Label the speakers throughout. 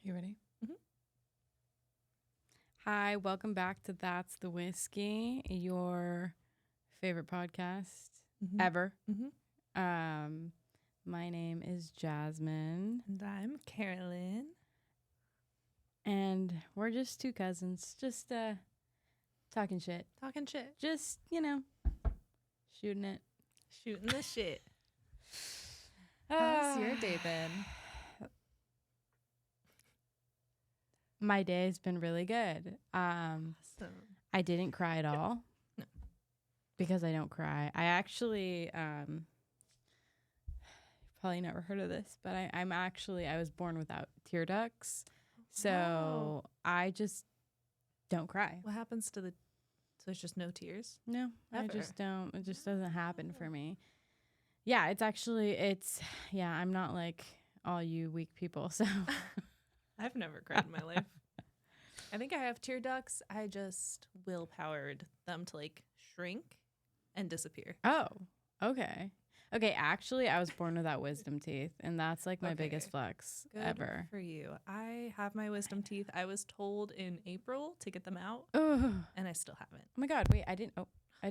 Speaker 1: You ready?
Speaker 2: Mm-hmm.
Speaker 1: Hi, welcome back to That's the Whiskey, your favorite podcast ever.
Speaker 2: Mm-hmm.
Speaker 1: My name is Jasmine.
Speaker 2: And I'm Caroline.
Speaker 1: And we're just two cousins, just talking shit.
Speaker 2: Talking shit.
Speaker 1: Just, shooting it.
Speaker 2: Shooting the shit. How's your day been?
Speaker 1: My day has been really good.
Speaker 2: Awesome.
Speaker 1: I didn't cry at all.
Speaker 2: No.
Speaker 1: Because I don't cry. I actually, probably never heard of this, but I was born without tear ducts. So I just don't cry.
Speaker 2: What happens to so there's just no tears?
Speaker 1: No,
Speaker 2: Ever?
Speaker 1: I just don't. It just doesn't happen for me. Yeah, I'm not like all you weak people. So
Speaker 2: I've never cried in my life. I think I have tear ducts. I just willpowered them to like shrink and disappear.
Speaker 1: Oh, okay. Okay, actually, I was born without wisdom teeth, and that's like my biggest flex
Speaker 2: Good
Speaker 1: ever.
Speaker 2: for you. I have my wisdom teeth. I was told in April to get them out,
Speaker 1: Ugh.
Speaker 2: and I still haven't.
Speaker 1: Oh my God, wait, I didn't. Whoa. I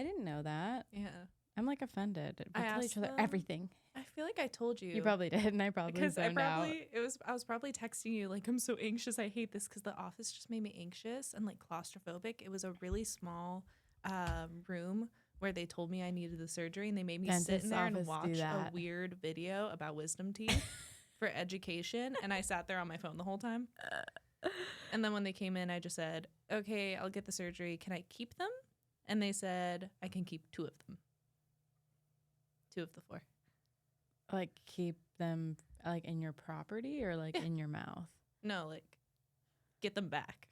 Speaker 1: didn't know that.
Speaker 2: Yeah.
Speaker 1: I'm like offended. We
Speaker 2: I
Speaker 1: tell each
Speaker 2: asked
Speaker 1: other
Speaker 2: them-
Speaker 1: everything.
Speaker 2: I feel like I told you.
Speaker 1: You probably did, and I probably
Speaker 2: because
Speaker 1: zoned out.
Speaker 2: I was probably texting you like, I'm so anxious. I hate this because the office just made me anxious and like claustrophobic. It was a really small room where they told me I needed the surgery, and they made me sit in there and watch a weird video about wisdom teeth for education. And I sat there on my phone the whole time. And then when they came in, I just said, okay, I'll get the surgery. Can I keep them? And they said, I can keep 2 of them. 2 of the 4.
Speaker 1: Like keep them like in your property or like in your mouth?
Speaker 2: No, like get them back.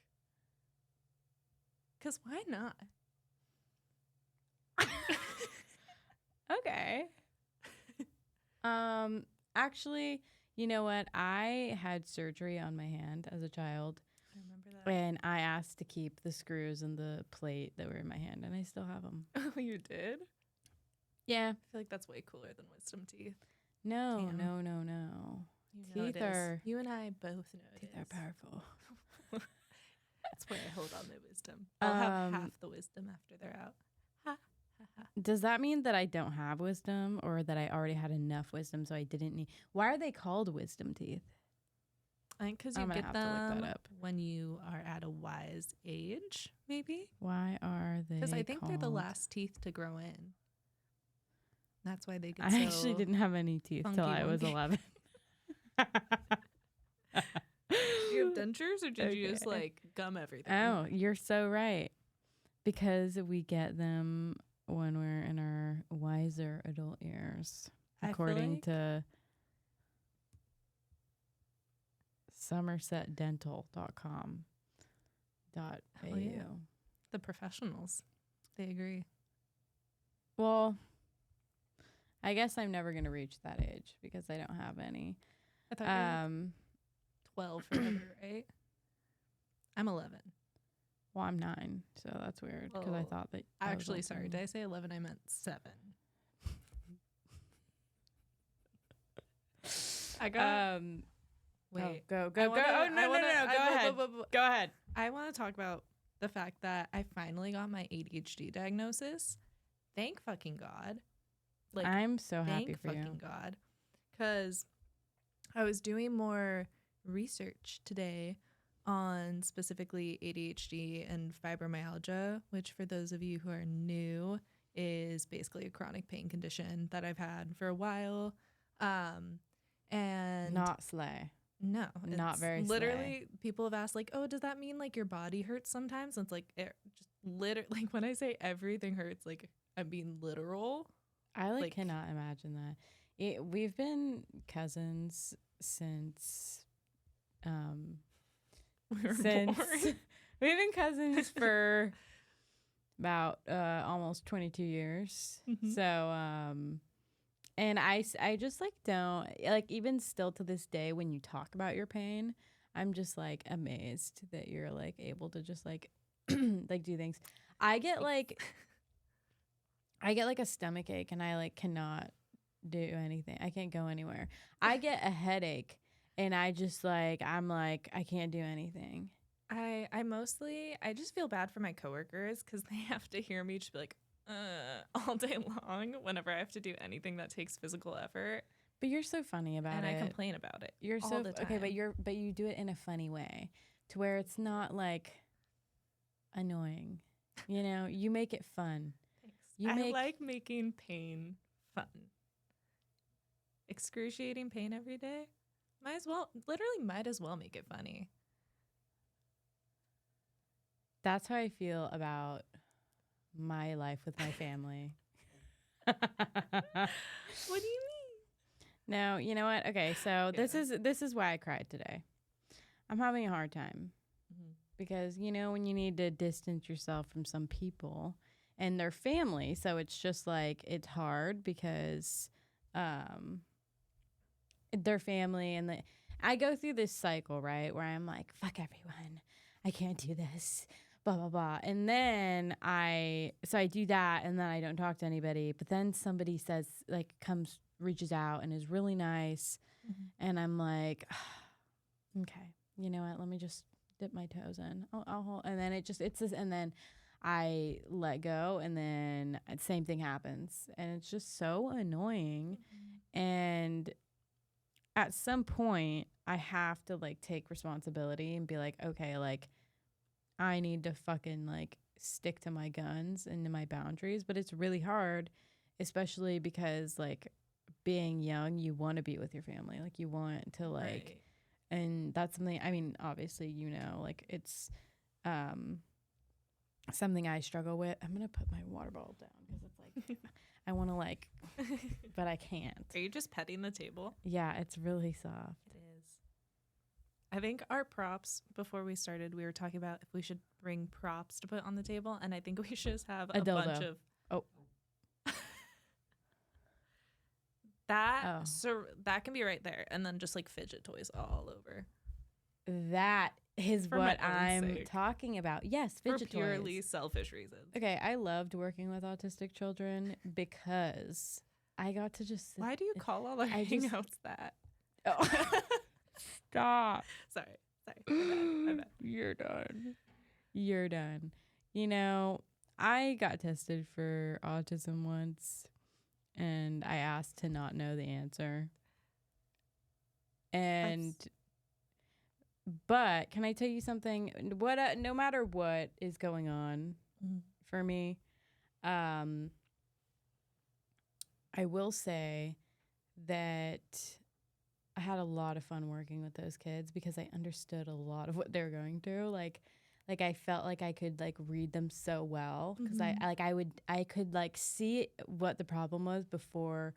Speaker 2: 'Cause why not?
Speaker 1: Okay. Actually, you know what? I had surgery on my hand as a child.
Speaker 2: I remember that.
Speaker 1: And I asked to keep the screws and the plate that were in my hand, and I still have them.
Speaker 2: Oh, you did?
Speaker 1: Yeah.
Speaker 2: I feel like that's way cooler than wisdom teeth.
Speaker 1: No.
Speaker 2: Damn.
Speaker 1: No.
Speaker 2: You know
Speaker 1: Teeth
Speaker 2: it is.
Speaker 1: are-
Speaker 2: You and I both know it
Speaker 1: Teeth
Speaker 2: is.
Speaker 1: are powerful.
Speaker 2: That's where I hold on my wisdom. I'll have half the wisdom after they're out. Ha, ha, ha.
Speaker 1: Does that mean that I don't have wisdom, or that I already had enough wisdom so I didn't need? Why are they called wisdom teeth?
Speaker 2: I think because
Speaker 1: I'm
Speaker 2: you
Speaker 1: gonna
Speaker 2: get
Speaker 1: have to look
Speaker 2: them
Speaker 1: that up.
Speaker 2: when you are at a wise age, maybe.
Speaker 1: Why are they?
Speaker 2: Because I think they're the
Speaker 1: called-
Speaker 2: last teeth to grow in. That's why they get
Speaker 1: I actually didn't have any teeth till I was
Speaker 2: funky
Speaker 1: 11.
Speaker 2: Do you have dentures, or did you just
Speaker 1: Okay.
Speaker 2: like gum everything?
Speaker 1: Oh, you're so right. Because we get them when we're in our wiser adult years,
Speaker 2: I feel
Speaker 1: according
Speaker 2: like-
Speaker 1: to somersetdental.com.
Speaker 2: Hell yeah. The professionals, they agree.
Speaker 1: Well, I guess I'm never going to reach that age because I don't have any.
Speaker 2: I thought you were 12 forever, right? I'm 11.
Speaker 1: Well, I'm 9, so that's weird because I
Speaker 2: Oh.
Speaker 1: thought that. I was
Speaker 2: Actually, sorry.
Speaker 1: also-
Speaker 2: Did I say 11? I meant 7. I got. Wait.
Speaker 1: Go.
Speaker 2: I
Speaker 1: Oh,
Speaker 2: wanna-
Speaker 1: no,
Speaker 2: I
Speaker 1: no,
Speaker 2: wanna-
Speaker 1: no. Go ahead. Go ahead.
Speaker 2: I want to talk about the fact that I finally got my ADHD diagnosis. Thank fucking God. Like,
Speaker 1: I'm so happy
Speaker 2: thank
Speaker 1: for
Speaker 2: fucking
Speaker 1: you.
Speaker 2: God. Because I was doing more research today on specifically ADHD and fibromyalgia, which for those of you who are new is basically a chronic pain condition that I've had for a while. And
Speaker 1: Not slay.
Speaker 2: no,
Speaker 1: not
Speaker 2: it's
Speaker 1: very
Speaker 2: literally people have asked like, oh, does that mean like your body hurts sometimes? And it's like it just like when I say everything hurts, like I'm being literal.
Speaker 1: I
Speaker 2: like-
Speaker 1: cannot imagine that. We've been cousins since
Speaker 2: We were
Speaker 1: since
Speaker 2: born.
Speaker 1: we've been cousins for about almost 22 years.
Speaker 2: Mhm.
Speaker 1: So and I just like don't like, even still to this day when you talk about your pain, I'm just like amazed that you're like able to just like like do things. I get like a stomach ache and I like cannot do anything. I can't go anywhere. I get a headache And I just like, I'm like, I can't do anything.
Speaker 2: I just feel bad for my coworkers because they have to hear me just be like, all day long whenever I have to do anything that takes physical effort.
Speaker 1: But you're so funny about
Speaker 2: and
Speaker 1: it.
Speaker 2: And I complain about it.
Speaker 1: You're
Speaker 2: all
Speaker 1: so
Speaker 2: the time.
Speaker 1: okay, but you do it in a funny way to where it's not like annoying. You know, you make it fun.
Speaker 2: Thanks. I like making pain fun. Excruciating pain every day. Might as well make it funny.
Speaker 1: That's how I feel about my life with my family.
Speaker 2: What do you mean?
Speaker 1: No, you know what? Okay, so this is why I cried today. I'm having a hard time because, you know, when you need to distance yourself from some people and their family, so it's just like it's hard because their family and I go through this cycle, right, where I'm like, fuck everyone. I can't do this. Blah, blah, blah. And then I do that and then I don't talk to anybody. But then somebody says, like, reaches out and is really nice. And I'm like, okay, you know what? Let me just dip my toes in. I'll hold. And then and then I let go and then same thing happens. And it's just so annoying. And at some point I have to like take responsibility and be like, okay, like, I need to fucking like stick to my guns and to my boundaries. But it's really hard, especially because like being young, you want to be with your family. Like you want to like, right. And that's something, I mean, obviously, you know, like it's something I struggle with. I'm going to put my water bottle down because it's like, I want to like, but I can't.
Speaker 2: Are you just petting the table?
Speaker 1: Yeah, it's really soft.
Speaker 2: It is. I think our props, before we started, we were talking about if we should bring props to put on the table, and I think we should just have a bunch of... That can be right there, and then just like fidget toys all over.
Speaker 1: That is what I'm talking about. Yes, fidget toys.
Speaker 2: For purely selfish reasons.
Speaker 1: Okay, I loved working with autistic children because I got to just...
Speaker 2: Why do you call all our hangouts that?
Speaker 1: Oh. Stop.
Speaker 2: Sorry. My bad.
Speaker 1: You're done. You know, I got tested for autism once and I asked to not know the answer. But can I tell you something? No matter what is going on for me, I will say that I had a lot of fun working with those kids because I understood a lot of what they were going through. Like I felt like I could like read them so well because I could like see what the problem was before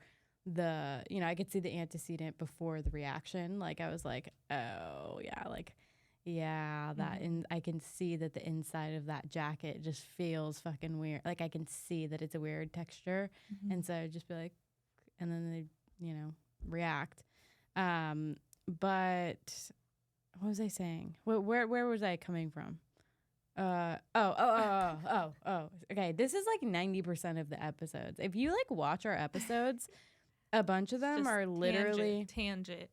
Speaker 1: I could see the antecedent before the reaction. Like I was like, oh yeah, like yeah, that and I can see that the inside of that jacket just feels fucking weird. Like I can see that it's a weird texture, and so I'd just be like, and then they react. But what was I saying? Where was I coming from? Okay. This is like 90% of the episodes. If you like watch our episodes, a bunch of them are literally
Speaker 2: tangent.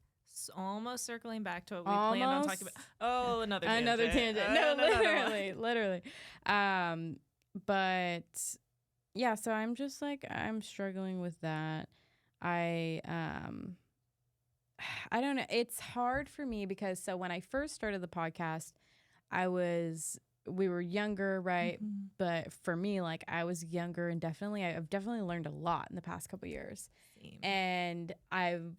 Speaker 2: Almost circling back to what we planned on talking about. Oh, another tangent.
Speaker 1: No, literally. But yeah, so I'm just like, I'm struggling with that. I don't know. It's hard for me because so when I first started the podcast, we were younger, right? But for me, like I was younger and I've definitely learned a lot in the past couple years.
Speaker 2: Same.
Speaker 1: And I've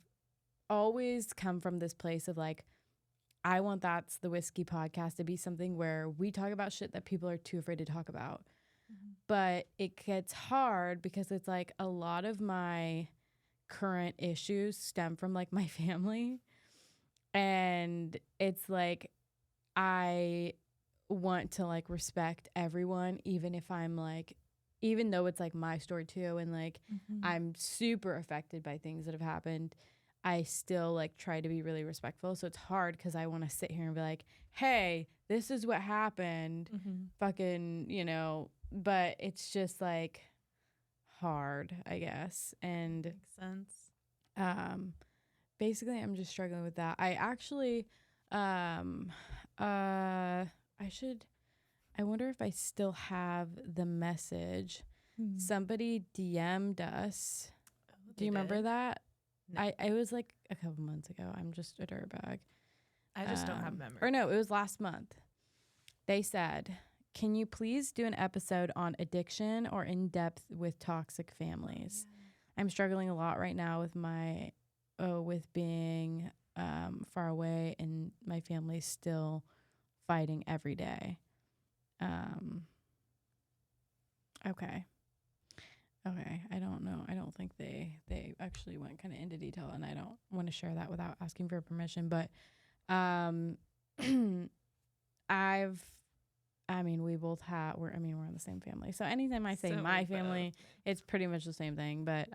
Speaker 1: always come from this place of like, I want That's the Whiskey podcast to be something where we talk about shit that people are too afraid to talk about. But it gets hard because it's like a lot of my current issues stem from like my family, and it's like I want to like respect everyone even though it's like my story too, and like I'm super affected by things that have happened. I still like try to be really respectful, so it's hard because I want to sit here and be like, hey, this is what happened, fucking but it's just like hard, I guess. And
Speaker 2: makes sense.
Speaker 1: basically I'm just struggling with that. I actually I wonder if I still have the message. Somebody DM'd us. Do you remember that?
Speaker 2: No.
Speaker 1: It was like a couple months ago. I'm just a dirtbag.
Speaker 2: I just don't have memory.
Speaker 1: Or no, it was last month. They said, "Can you please do an episode on addiction or in depth with toxic families? I'm struggling a lot right now with with being far away, and my family's still fighting every day." Okay. I don't know. I don't think they actually went kind of into detail, and I don't want to share that without asking for permission. But we both have. We're in the same family. So anytime I say my family, it's pretty much the same thing. But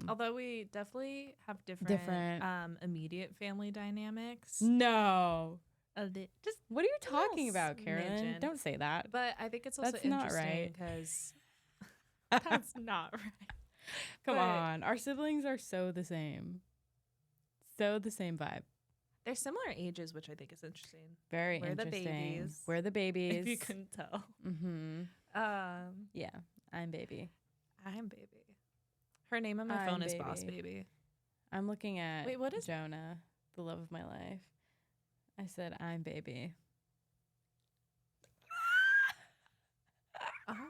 Speaker 2: although we definitely have different immediate family dynamics.
Speaker 1: No.
Speaker 2: Just
Speaker 1: what are you talking about, Caroline? Don't say that.
Speaker 2: But I think it's also interesting because that's not right.
Speaker 1: Come on. Our siblings are so the same. So the same vibe.
Speaker 2: They're similar ages, which I think is interesting.
Speaker 1: Very interesting. We're the babies.
Speaker 2: If you couldn't tell.
Speaker 1: Mm-hmm. Yeah, I'm baby.
Speaker 2: Her name on my phone is Boss Baby.
Speaker 1: I'm looking at
Speaker 2: what is
Speaker 1: Jonah, the love of my life. I said, I'm baby.
Speaker 2: Oh my.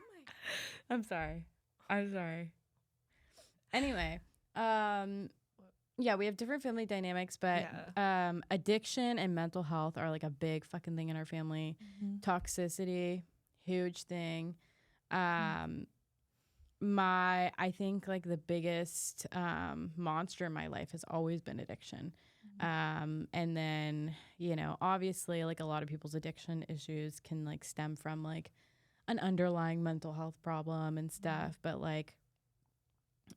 Speaker 1: I'm sorry. Anyway, yeah, we have different family dynamics, but addiction and mental health are like a big fucking thing in our family. Toxicity, huge thing. I think like the biggest monster in my life has always been addiction. And then, obviously like a lot of people's addiction issues can like stem from like an underlying mental health problem and stuff. But like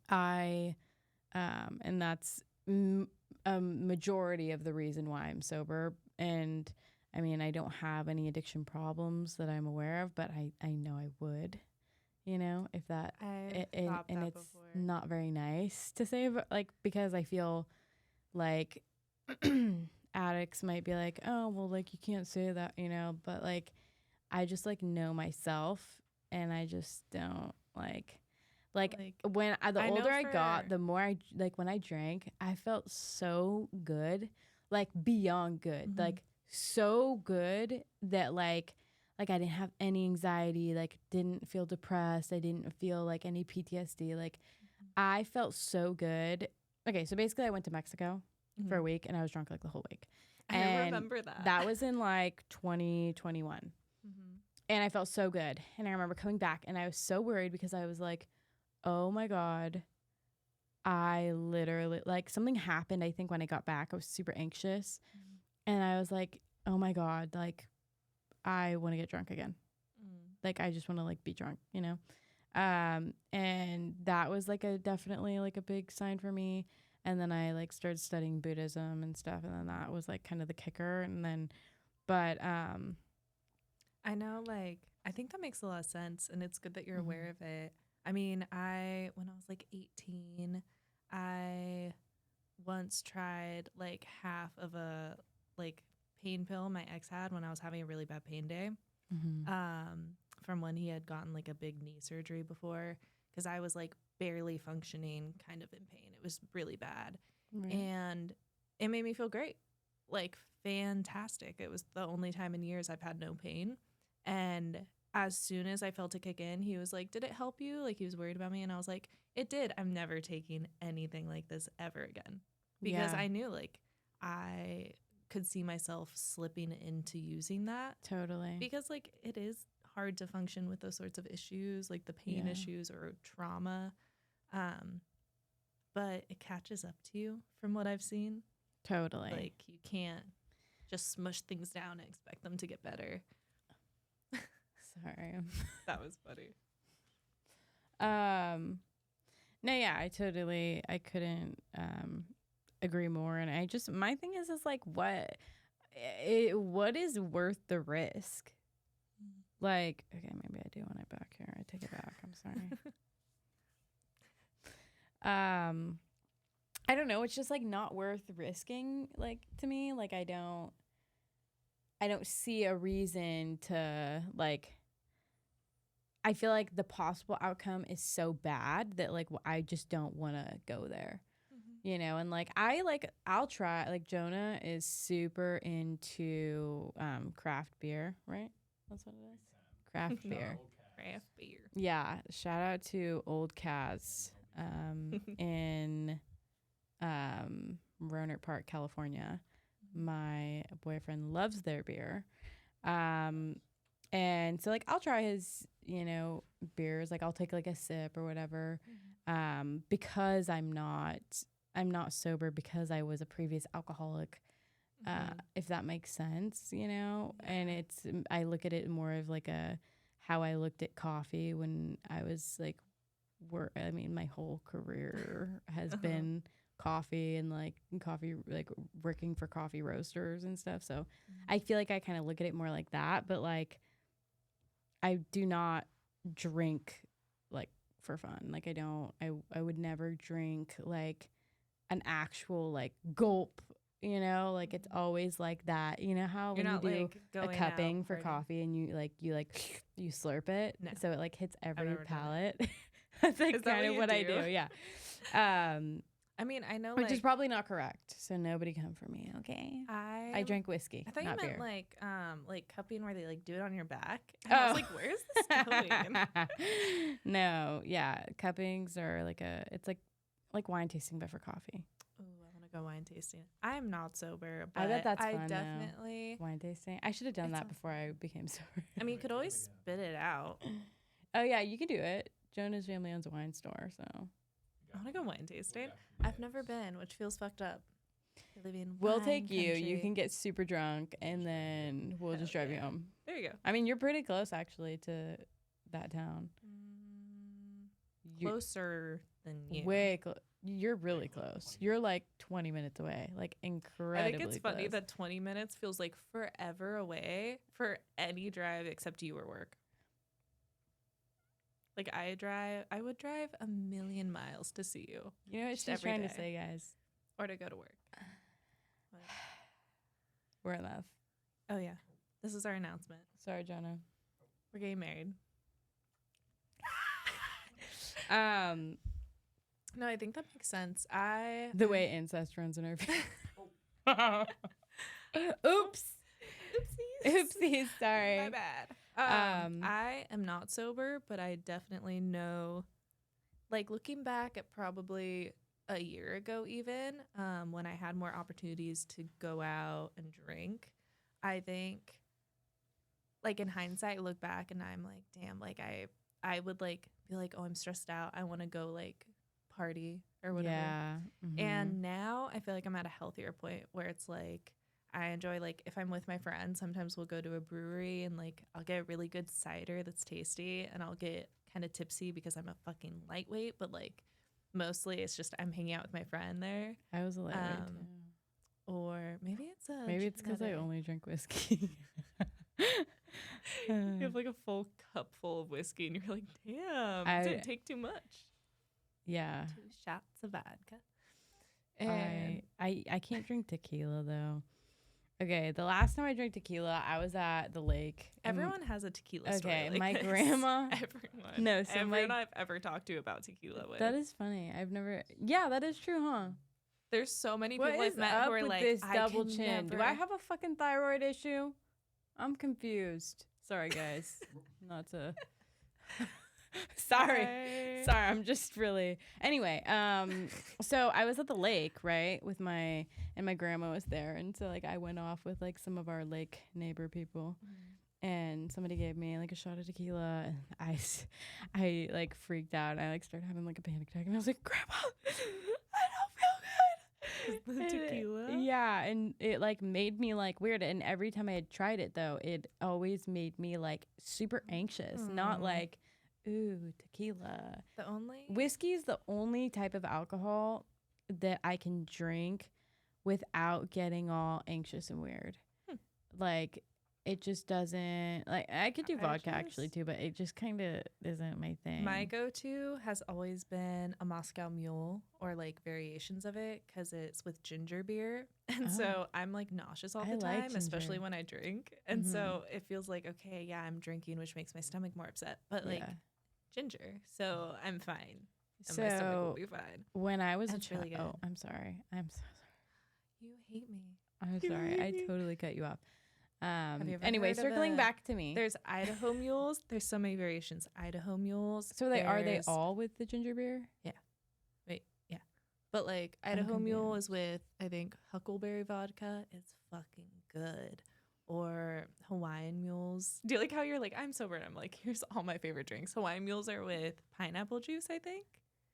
Speaker 1: and that's a majority of the reason why I'm sober. And I mean, I don't have any addiction problems that I'm aware of, but I know I would, if that, and it's before. Not very nice to say, but like, because I feel like addicts might be like, oh, well, like you can't say that, but like, I just like know myself, and I just don't like when the older I got, the more I like when I drank, I felt so good, like beyond good, like so good that like I didn't have any anxiety, like didn't feel depressed, I didn't feel like any PTSD, like I felt so good. Okay, so basically I went to Mexico for a week, and I was drunk like the whole week.
Speaker 2: I remember that.
Speaker 1: That was in like 2021. And I felt so good. And I remember coming back, and I was so worried because I was like, oh my God, I literally, like something happened, I think, when I got back. I was super anxious. And I was like, oh my God, like I want to get drunk again. Like I just want to like be drunk, and that was like definitely like a big sign for me. And then I like started studying Buddhism and stuff. And then that was like kind of the kicker. And then,
Speaker 2: I know, like, I think that makes a lot of sense, and it's good that you're aware of it. I mean, when I was like 18, I once tried like half of a like pain pill my ex had when I was having a really bad pain day, from when he had gotten like a big knee surgery before, because I was like barely functioning, kind of in pain. It was really bad, and it made me feel great, like fantastic. It was the only time in years I've had no pain. And as soon as I felt it kick in, he was like, did it help you? Like, he was worried about me. And I was like, it did. I'm never taking anything like this ever again. Because I knew, like, I could see myself slipping into using that.
Speaker 1: Totally.
Speaker 2: Because, like, it is hard to function with those sorts of issues, like the pain issues or trauma. But it catches up to you from what I've seen.
Speaker 1: Totally.
Speaker 2: Like, you can't just smush things down and expect them to get better.
Speaker 1: Sorry.
Speaker 2: That was funny.
Speaker 1: No, yeah, I couldn't agree more. And my thing is like, what is worth the risk? Like, okay, maybe I do want it back here. I take it back. I'm sorry. I don't know. It's just like not worth risking. Like to me, like I don't see a reason to like. I feel like the possible outcome is so bad that like I just don't want to go there. You know, and like I'll try. Like Jonah is super into craft beer, right? That's what it is. Craft beer.
Speaker 2: Craft beer.
Speaker 1: Yeah. Shout out to Old Kaz in Roanoke Park, California. My boyfriend loves their beer. And so like I'll try his, you know, beers. Like I'll take like a sip or whatever. Because I'm not sober, because I was a previous alcoholic. If that makes sense, you know. Yeah. And I look at it more of like how I looked at coffee when I was like my whole career has been coffee and like working for coffee roasters and stuff. So I feel like I kind of look at it more like that, but like I do not drink like for fun. Like I would never drink like an actual like gulp, you know, like it's always like that. You know how when you do like a cupping for coffee and you slurp it, so it like hits every palate. That's like kind of what I do. Yeah.
Speaker 2: I mean, I know,
Speaker 1: which is probably not correct. So nobody come for me, okay? I drink whiskey.
Speaker 2: I thought
Speaker 1: not
Speaker 2: you meant
Speaker 1: beer.
Speaker 2: like cupping where they like do it on your back. And I was like, where's this going?
Speaker 1: No, yeah, cuppings are it's like wine tasting, but for coffee.
Speaker 2: Ooh, I want to go wine tasting. I'm not sober, but
Speaker 1: I bet that's fun.
Speaker 2: Definitely
Speaker 1: wine tasting. I should have done that before I became sober.
Speaker 2: I mean, you could always spit it out.
Speaker 1: Oh yeah, you can do it. Jonah's family owns a wine store, so
Speaker 2: I want to go wine tasting. I've never been, which feels fucked up.
Speaker 1: We'll take you. Country. You can get super drunk, and then we'll just drive you home.
Speaker 2: There you go.
Speaker 1: I mean, you're pretty close actually to that town.
Speaker 2: Closer than you.
Speaker 1: Way You're really close. You're like 20 minutes away. Like incredibly
Speaker 2: I think it's funny
Speaker 1: close.
Speaker 2: that 20 minutes feels like forever away for any drive except you or work. Like I would drive 1,000,000 miles to see you.
Speaker 1: You know what she's trying to say, guys?
Speaker 2: Or to go to work.
Speaker 1: We're in love.
Speaker 2: Oh yeah. This is our announcement.
Speaker 1: Sorry, Jonah.
Speaker 2: We're getting married. No, I think that makes sense.
Speaker 1: The way incest runs in our family. Oops. Oopsies. Sorry.
Speaker 2: My bad. I am not sober, but I definitely know, like looking back at probably a year ago even, when I had more opportunities to go out and drink, I think like in hindsight, I look back and I'm like, damn, like I would like be like, oh, I'm stressed out. I want to go like party or whatever.
Speaker 1: Yeah.
Speaker 2: And now I feel like I'm at a healthier point where it's like, I enjoy, like, if I'm with my friends, sometimes we'll go to a brewery and, like, I'll get a really good cider that's tasty and I'll get kind of tipsy because I'm a fucking lightweight. But, like, mostly it's just I'm hanging out with my friend there.
Speaker 1: I was a lightweight, too.
Speaker 2: Or maybe it's
Speaker 1: because I only drink whiskey.
Speaker 2: You have, like, a full cup full of whiskey and you're like, damn, I didn't take too much.
Speaker 1: Yeah.
Speaker 2: 2 shots of vodka.
Speaker 1: And I can't drink tequila, though. Okay, the last time I drank tequila, I was at the lake.
Speaker 2: Everyone has a tequila story.
Speaker 1: Okay,
Speaker 2: like
Speaker 1: my
Speaker 2: this.
Speaker 1: grandma.
Speaker 2: Everyone.
Speaker 1: No, so
Speaker 2: everyone I've ever talked to about tequila with.
Speaker 1: That is funny. I've never. Yeah, that is true, huh?
Speaker 2: There's so many people I've met who are like,
Speaker 1: this double chin?
Speaker 2: Never...
Speaker 1: Do I have a fucking thyroid issue? I'm confused. Sorry, guys. Not to. Sorry, I'm just really. Anyway, so I was at the lake, right, and my grandma was there, and so like I went off with like some of our lake neighbor people, and somebody gave me like a shot of tequila, and I like freaked out. I like started having like a panic attack, and I was like, Grandma, I don't feel good.
Speaker 2: The tequila?
Speaker 1: Yeah, and it like made me like weird, and every time I had tried it though, it always made me like super anxious, not like. Ooh, tequila. Whiskey is the only type of alcohol that I can drink without getting all anxious and weird. Like, it just doesn't like. I could do vodka actually
Speaker 2: just-
Speaker 1: too, but it just kind of isn't my thing.
Speaker 2: My go-to has always been a Moscow Mule or like variations of it because it's with ginger beer. And so I'm like nauseous all
Speaker 1: I
Speaker 2: the
Speaker 1: like
Speaker 2: time, especially
Speaker 1: ginger.
Speaker 2: when I drink. And
Speaker 1: Mhm.
Speaker 2: so it feels like, okay, yeah, I'm drinking, which makes my stomach more upset, but like
Speaker 1: Yeah.
Speaker 2: ginger. So I'm fine. And my stomach will
Speaker 1: So
Speaker 2: be fine.
Speaker 1: when I was a
Speaker 2: That's
Speaker 1: child,
Speaker 2: really good.
Speaker 1: oh, I'm sorry. I'm so sorry.
Speaker 2: You hate me.
Speaker 1: I'm
Speaker 2: You
Speaker 1: sorry.
Speaker 2: hate
Speaker 1: I
Speaker 2: me.
Speaker 1: totally cut you off.
Speaker 2: Have you ever
Speaker 1: Anyway,
Speaker 2: heard of
Speaker 1: circling back to me.
Speaker 2: There's Idaho mules. There's so many variations. Idaho mules.
Speaker 1: So are they
Speaker 2: There's-
Speaker 1: all with the ginger beer?
Speaker 2: Wait, yeah. But like Idaho Mule is with, I think, huckleberry vodka. It's fucking good. Or Hawaiian Mules. Do you like how you're like, I'm sober and I'm like, here's all my favorite drinks. Hawaiian Mules are with pineapple juice, I think.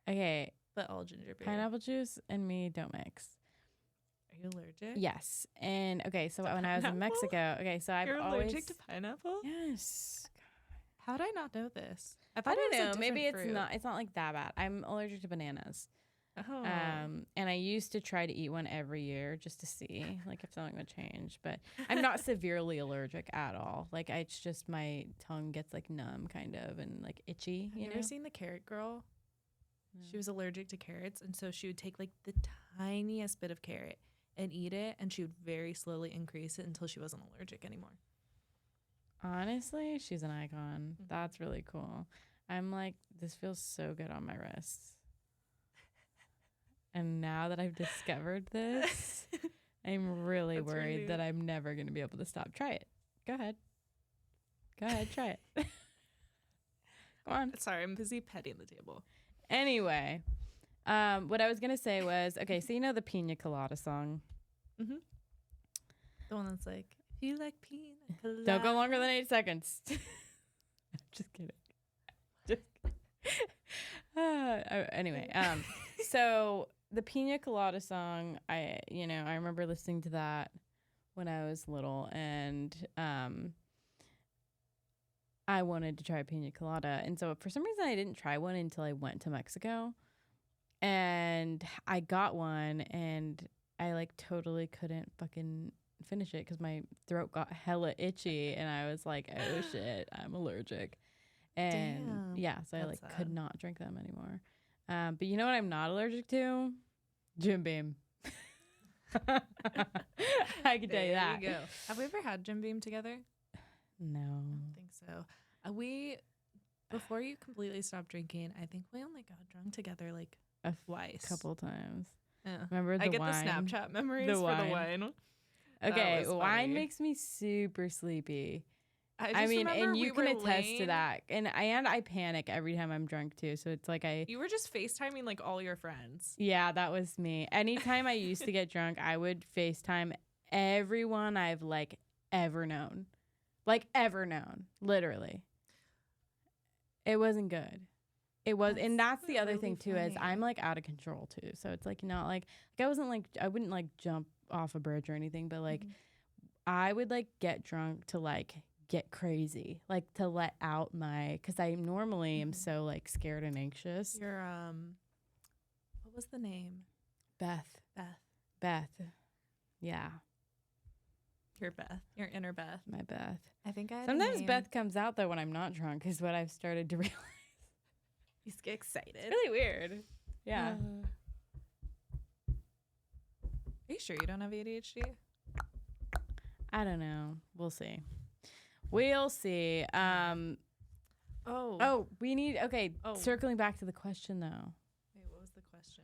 Speaker 1: Okay,
Speaker 2: But all ginger beer.
Speaker 1: pineapple juice and me don't mix.
Speaker 2: Are you allergic?
Speaker 1: Yes. And okay, so
Speaker 2: To
Speaker 1: when I was in
Speaker 2: pineapple?
Speaker 1: Mexico, okay, so I've
Speaker 2: You're
Speaker 1: always
Speaker 2: allergic to pineapple?
Speaker 1: Yes.
Speaker 2: How did I not know this?
Speaker 1: I
Speaker 2: thought
Speaker 1: don't
Speaker 2: it was a
Speaker 1: know. Maybe
Speaker 2: different fruit.
Speaker 1: it's not like that bad. I'm allergic to bananas.
Speaker 2: Oh.
Speaker 1: And I used to try to eat one every year just to see like if something would change, but I'm not severely allergic at all. Like it's just my tongue gets like numb kind of and like itchy,
Speaker 2: Have you
Speaker 1: know?
Speaker 2: ever seen the carrot girl?
Speaker 1: No.
Speaker 2: She was allergic to carrots, and so she would take like the tiniest bit of carrot and eat it, and she would very slowly increase it until she wasn't allergic anymore.
Speaker 1: Honestly, she's an icon.
Speaker 2: Mhm.
Speaker 1: That's really cool. I'm like, this feels so good on my wrists. And now that I've discovered this, I'm really
Speaker 2: That's
Speaker 1: worried
Speaker 2: really-
Speaker 1: that I'm never going to be able to stop. Try it. Go ahead. Go ahead, try it. Go on.
Speaker 2: Sorry, I'm busy petting the table.
Speaker 1: Anyway, what I was going to say was, okay, so you know the Pina Colada song?
Speaker 2: The one that's like, if you like pina colada.
Speaker 1: Don't go longer than 8 seconds. Just kidding. Just anyway, so the Pina Colada song, I remember listening to that when I was little, and I wanted to try Pina Colada, and so for some reason I didn't try one until I went to Mexico, and I got one, and I like totally couldn't fucking finish it because my throat got hella itchy, and I was like, oh shit, I'm allergic. And
Speaker 2: Damn,
Speaker 1: yeah, so I
Speaker 2: that's
Speaker 1: like could
Speaker 2: sad.
Speaker 1: not drink them anymore. But you know what I'm not allergic to? Jim Beam. I can tell you that.
Speaker 2: There you go. Have we ever had Jim Beam together?
Speaker 1: No.
Speaker 2: I don't think so. Before you completely stopped drinking, I think we only got drunk together like
Speaker 1: A
Speaker 2: twice.
Speaker 1: couple times.
Speaker 2: Yeah.
Speaker 1: Remember the
Speaker 2: I get
Speaker 1: wine?
Speaker 2: the Snapchat memories for
Speaker 1: wine.
Speaker 2: the wine.
Speaker 1: Okay,
Speaker 2: was
Speaker 1: wine
Speaker 2: funny.
Speaker 1: makes me super sleepy.
Speaker 2: I
Speaker 1: I
Speaker 2: just
Speaker 1: mean,
Speaker 2: remember
Speaker 1: and you
Speaker 2: we
Speaker 1: can
Speaker 2: were
Speaker 1: attest to
Speaker 2: laying-
Speaker 1: that. And I panic every time I'm drunk too. So it's like
Speaker 2: You were just FaceTiming like all your friends.
Speaker 1: yeah, that was me. Anytime I used to get drunk, I would FaceTime everyone I've like ever known. Like ever known, literally. It wasn't good. It was, and that's the other
Speaker 2: really
Speaker 1: thing too, is
Speaker 2: funny.
Speaker 1: I'm like out of control too. So it's like not like I wasn't like I wouldn't like jump off a bridge or anything, but like I would like get drunk to like get crazy, like to let out my, because I normally am
Speaker 2: Mhm.
Speaker 1: so like scared and anxious.
Speaker 2: Your what was the name?
Speaker 1: Beth.
Speaker 2: Beth.
Speaker 1: Yeah,
Speaker 2: Your Beth. Your inner Beth.
Speaker 1: my Beth.
Speaker 2: I think I had a
Speaker 1: Sometimes
Speaker 2: name.
Speaker 1: Beth comes out though when I'm not drunk, is what I've started to realize.
Speaker 2: You just get excited.
Speaker 1: It's really weird. Yeah.
Speaker 2: Are you sure you don't have ADHD?
Speaker 1: I don't know. We'll see. We'll see. Oh, we need, okay,
Speaker 2: Oh.
Speaker 1: circling back to the question though.
Speaker 2: Wait, what was the question?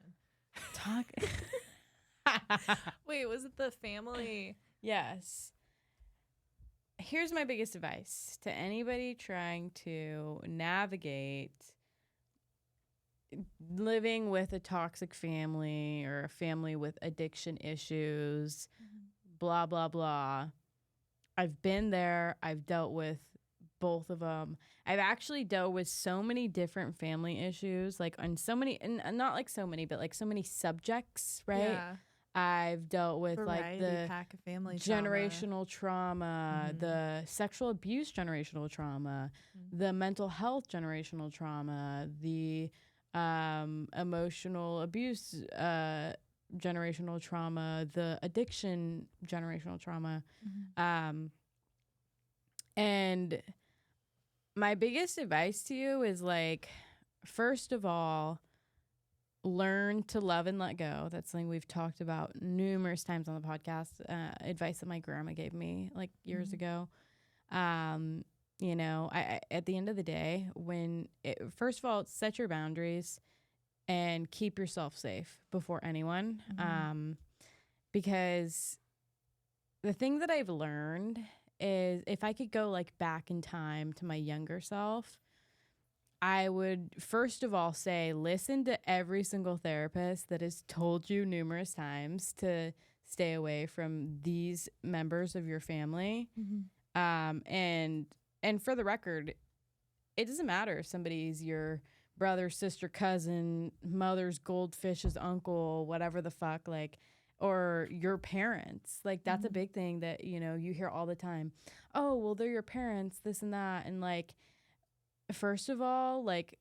Speaker 1: Talk.
Speaker 2: Wait, was it the family?
Speaker 1: Yes. Here's my biggest advice to anybody trying to navigate living with a toxic family or a family with addiction issues, blah, blah, blah. I've been there. I've dealt with both of them. I've actually dealt with so many different family issues, like on so many, and not like so many, but like so many subjects, right?
Speaker 2: Yeah.
Speaker 1: I've dealt with
Speaker 2: Variety
Speaker 1: like the
Speaker 2: pack of family
Speaker 1: generational trauma,
Speaker 2: Mhm.
Speaker 1: the sexual abuse generational trauma,
Speaker 2: Mhm.
Speaker 1: the mental health generational trauma, the emotional abuse generational trauma, the addiction generational trauma.
Speaker 2: Mhm.
Speaker 1: And my biggest advice to you is like, first of all, learn to love and let go. That's something we've talked about numerous times on the podcast. Advice that my grandma gave me like years ago. You know, I at the end of the day, first of all, set your boundaries and keep yourself safe before anyone. Because the thing that I've learned is if I could go like back in time to my younger self, I would first of all say, listen to every single therapist that has told you numerous times to stay away from these members of your family. And for the record, it doesn't matter if somebody's your brother, sister, cousin, mother's goldfish's uncle, whatever the fuck, like, or your parents. Like, that's a big thing that, you know, you hear all the time. Oh, well, they're your parents, this and that. And like, first of all, like,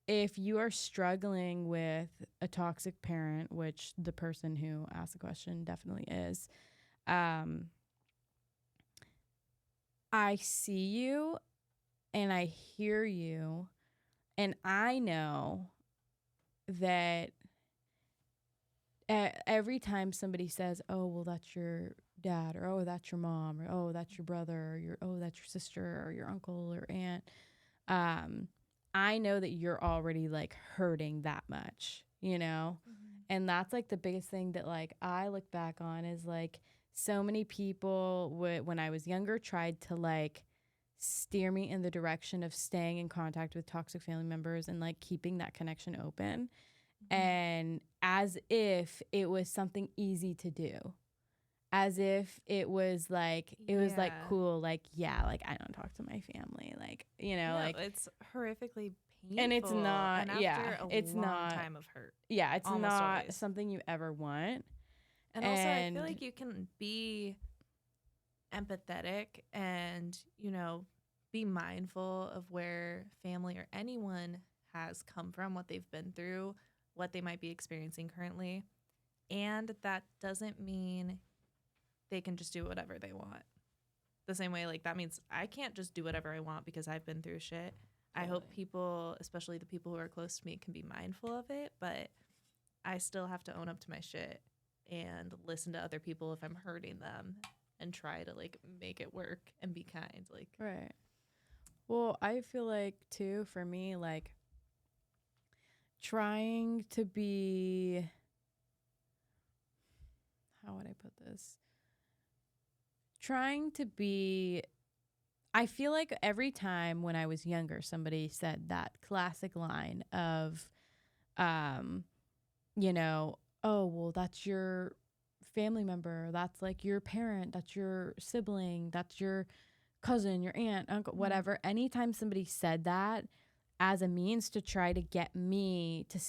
Speaker 1: if you are struggling with a toxic parent, which the person who asked the question definitely is, I see you and I hear you, and I know that every time somebody says, oh, well, that's your dad, or oh, that's your mom, or oh, that's your brother, or that's your sister, or your uncle or aunt, I know that you're already like hurting that much, you know? And that's like the biggest thing that like I look back on is like so many people when I was younger tried to like steer me in the direction of staying in contact with toxic family members and like keeping that connection open. And as if it was something easy to do, as if it was like like cool, like, yeah, like I don't talk to my family, like, you know,
Speaker 2: no,
Speaker 1: like
Speaker 2: it's horrifically painful,
Speaker 1: and it's not,
Speaker 2: and after
Speaker 1: it's
Speaker 2: long
Speaker 1: not
Speaker 2: time of hurt,
Speaker 1: it's
Speaker 2: almost
Speaker 1: not
Speaker 2: always.
Speaker 1: something you ever want.
Speaker 2: And also I feel like you can be empathetic and, you know, be mindful of where family or anyone has come from, what they've been through, what they might be experiencing currently. And that doesn't mean they can just do whatever they want. The same way, like, that means I can't just do whatever I want because I've been through shit. Totally. I hope people, especially the people who are close to me, can be mindful of it, but I still have to own up to my shit and listen to other people if I'm hurting them and try to like make it work and be kind. Like,
Speaker 1: right. Well, I feel like too, for me, like trying to be, how would I put this? Trying to be, I feel like every time when I was younger, somebody said that classic line of, you know, oh, well, that's your family member. That's like your parent. That's your sibling. That's your cousin, your aunt, uncle, whatever. Anytime somebody said that as a means to try to get me to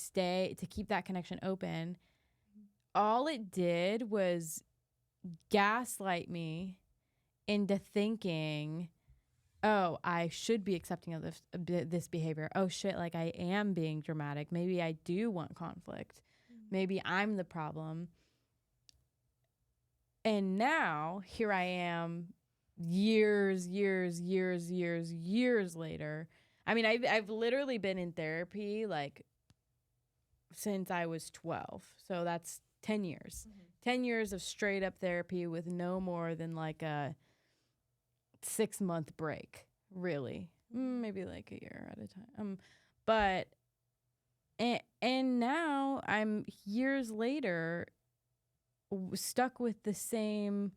Speaker 1: keep that connection open, all it did was gaslight me into thinking, oh, I should be accepting of this behavior. Oh shit, like I am being dramatic. Maybe I do want conflict. Maybe I'm the problem. And now here I am years later. I mean, I've literally been in therapy like since I was 12. So that's 10 years. 10 years of straight up therapy with no more than like a 6-month break, really. Maybe like a year at a time. But and now I'm years later stuck with the same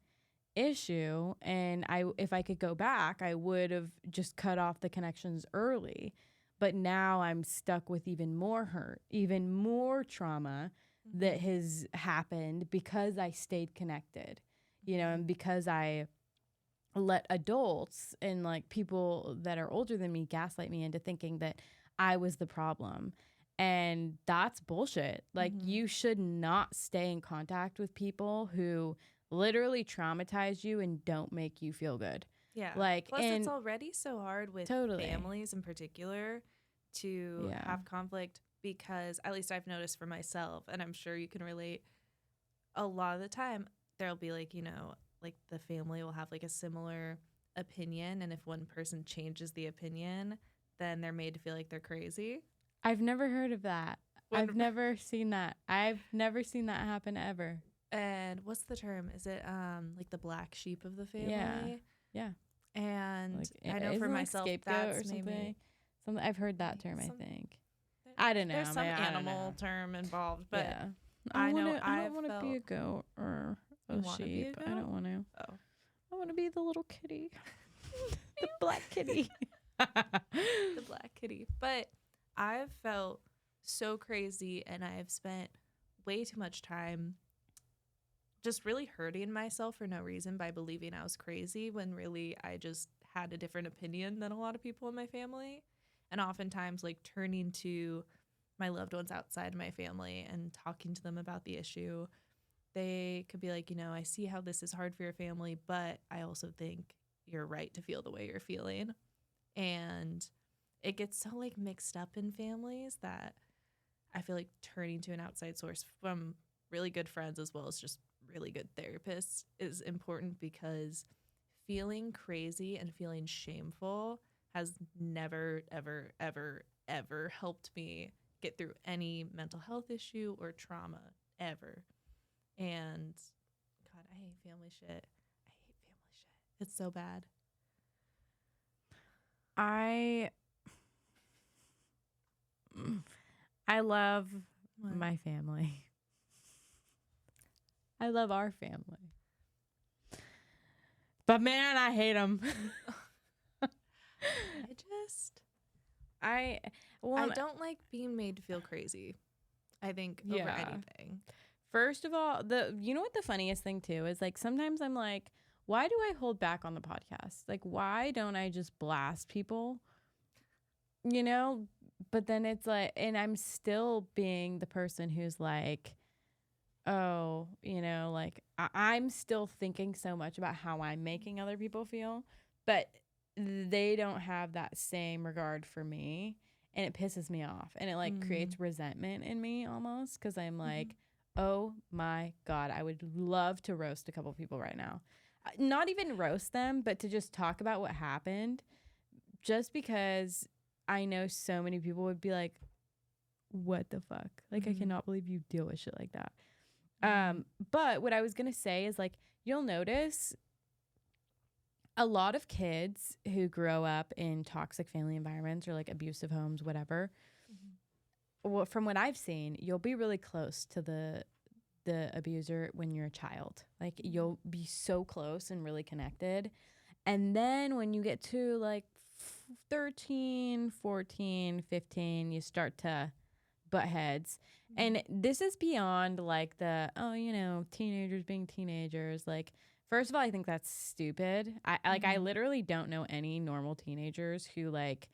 Speaker 1: issue, and if I could go back, I would have just cut off the connections early. But now I'm stuck with even more hurt, even more trauma that has happened because I stayed connected, you know, and because I let adults and like people that are older than me gaslight me into thinking that I was the problem. And that's bullshit. Like, you should not stay in contact with people who literally traumatize you and don't make you feel good.
Speaker 2: Yeah.
Speaker 1: Like,
Speaker 2: plus it's already so hard with families in particular to have conflict, because at least I've noticed for myself, and I'm sure you can relate, a lot of the time there'll be like, you know, like the family will have like a similar opinion, and if one person changes the opinion, then they're made to feel like they're crazy.
Speaker 1: I've never heard of that. I've never seen that. I've never seen that happen ever.
Speaker 2: And what's the term? Is it like the black sheep of the family?
Speaker 1: Yeah.
Speaker 2: And
Speaker 1: like,
Speaker 2: I know for myself,
Speaker 1: scapegoat
Speaker 2: that's
Speaker 1: or something.
Speaker 2: maybe
Speaker 1: I've heard that term. I think. I don't know.
Speaker 2: There's some animal term involved, but
Speaker 1: yeah.
Speaker 2: I know
Speaker 1: I don't want to be a goat or a sheep. I don't want to.
Speaker 2: Oh,
Speaker 1: I want to be the little kitty, the black kitty,
Speaker 2: the black kitty. But I've felt so crazy, and I've spent way too much time just really hurting myself for no reason by believing I was crazy when really I just had a different opinion than a lot of people in my family. And oftentimes, like, turning to my loved ones outside my family and talking to them about the issue, they could be like, you know, I see how this is hard for your family, but I also think you're right to feel the way you're feeling. And it gets so, like, mixed up in families that I feel like turning to an outside source from really good friends as well as just really good therapists is important, because feeling crazy and feeling shameful has never, ever, ever, ever helped me get through any mental health issue or trauma ever. And God, I hate family shit. I hate family shit. It's so bad.
Speaker 1: I love my family. I love our family. But man, I hate them. I
Speaker 2: don't like being made to feel crazy. I think over anything.
Speaker 1: First of all, you know what the funniest thing too is, like, sometimes I'm like, why do I hold back on the podcast? Like, why don't I just blast people? You know? But then it's like, and I'm still being the person who's like, oh, you know, like I'm still thinking so much about how I'm making other people feel, but they don't have that same regard for me, and it pisses me off, and it like creates resentment in me almost, because I'm like, oh my God, I would love to roast a couple people right now. Not even roast them, but to just talk about what happened, just because I know so many people would be like, what the fuck? Like, I cannot believe you deal with shit like that. But what I was going to say is, like, you'll notice a lot of kids who grow up in toxic family environments or like abusive homes, whatever, well, from what I've seen, you'll be really close to the abuser when you're a child. Like, you'll be so close and really connected. And then when you get to like 13, 14, 15, you start to butt heads. And this is beyond like teenagers being teenagers. Like, first of all, I think that's stupid. I literally don't know any normal teenagers who like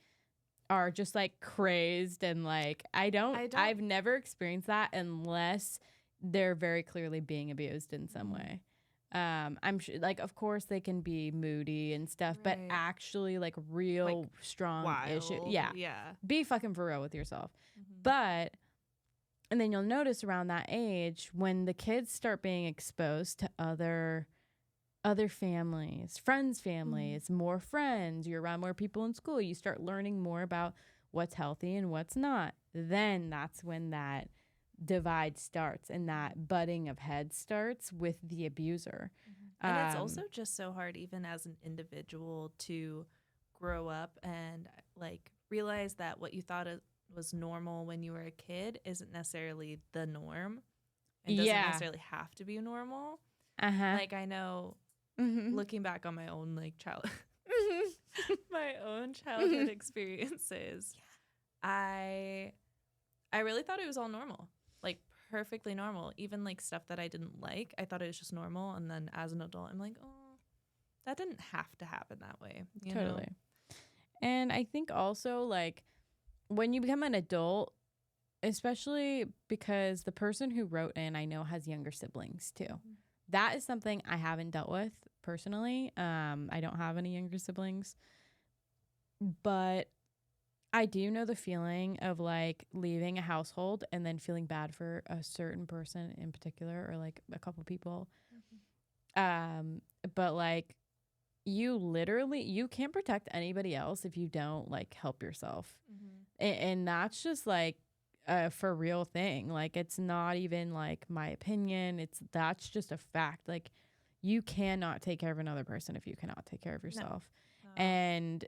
Speaker 1: are just like crazed, and like I've never experienced that unless they're very clearly being abused in some way. I'm sure, like, of course they can be moody and stuff, but actually like real like strong issue. Yeah. Be fucking for real with yourself. But and then you'll notice around that age, when the kids start being exposed to other families, friends' families, more friends, you're around more people in school, you start learning more about what's healthy and what's not. Then that's when that divide starts and that butting of heads starts with the abuser.
Speaker 2: And it's also just so hard, even as an individual, to grow up and like realize that what you thought was normal when you were a kid isn't necessarily the norm, and doesn't necessarily have to be normal. Like, I know, looking back on my own like my own childhood experiences, I really thought it was all normal, like perfectly normal. Even like stuff that I didn't like, I thought it was just normal. And then as an adult, I'm like, oh, that didn't have to happen that way. You know?
Speaker 1: And I think also, like, when you become an adult, especially because the person who wrote in, I know, has younger siblings too. That is something I haven't dealt with personally. I don't have any younger siblings, but I do know the feeling of like leaving a household and then feeling bad for a certain person in particular, or like a couple people. But like, you can't protect anybody else if you don't like help yourself. And that's just like a for real thing. Like it's not even like my opinion. That's just a fact. Like you cannot take care of another person if you cannot take care of yourself.
Speaker 2: No.
Speaker 1: And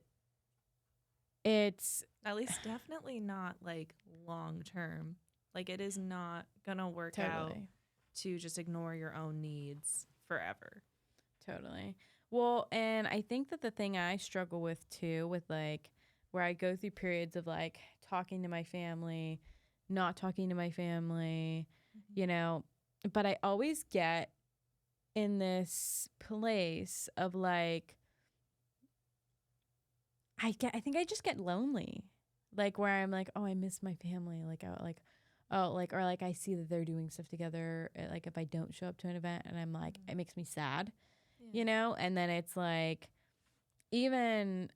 Speaker 1: it's
Speaker 2: at least definitely not like long term. Like it is not gonna work out to just ignore your own needs forever.
Speaker 1: Totally. Well, and I think that the thing I struggle with too, with like where I go through periods of like talking to my family, not talking to my family, you know, but I always get in this place of like, I think I just get lonely, like where I'm like, oh, I miss my family. Like, oh, like, or like I see that they're doing stuff together. Like if I don't show up to an event and I'm like, it makes me sad. You know, and then it's like even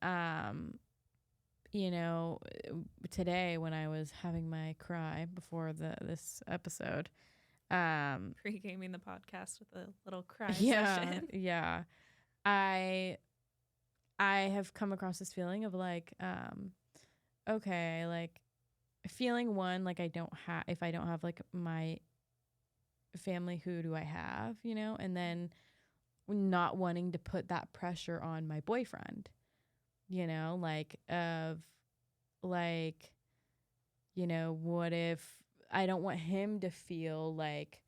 Speaker 1: you know, today when I was having my cry before this episode,
Speaker 2: pre-gaming the podcast with a little cry session.
Speaker 1: Yeah. I have come across this feeling of like okay, like feeling one, like if I don't have like my family, who do I have, you know? And then not wanting to put that pressure on my boyfriend, you know, like you know, what if I don't want him to feel like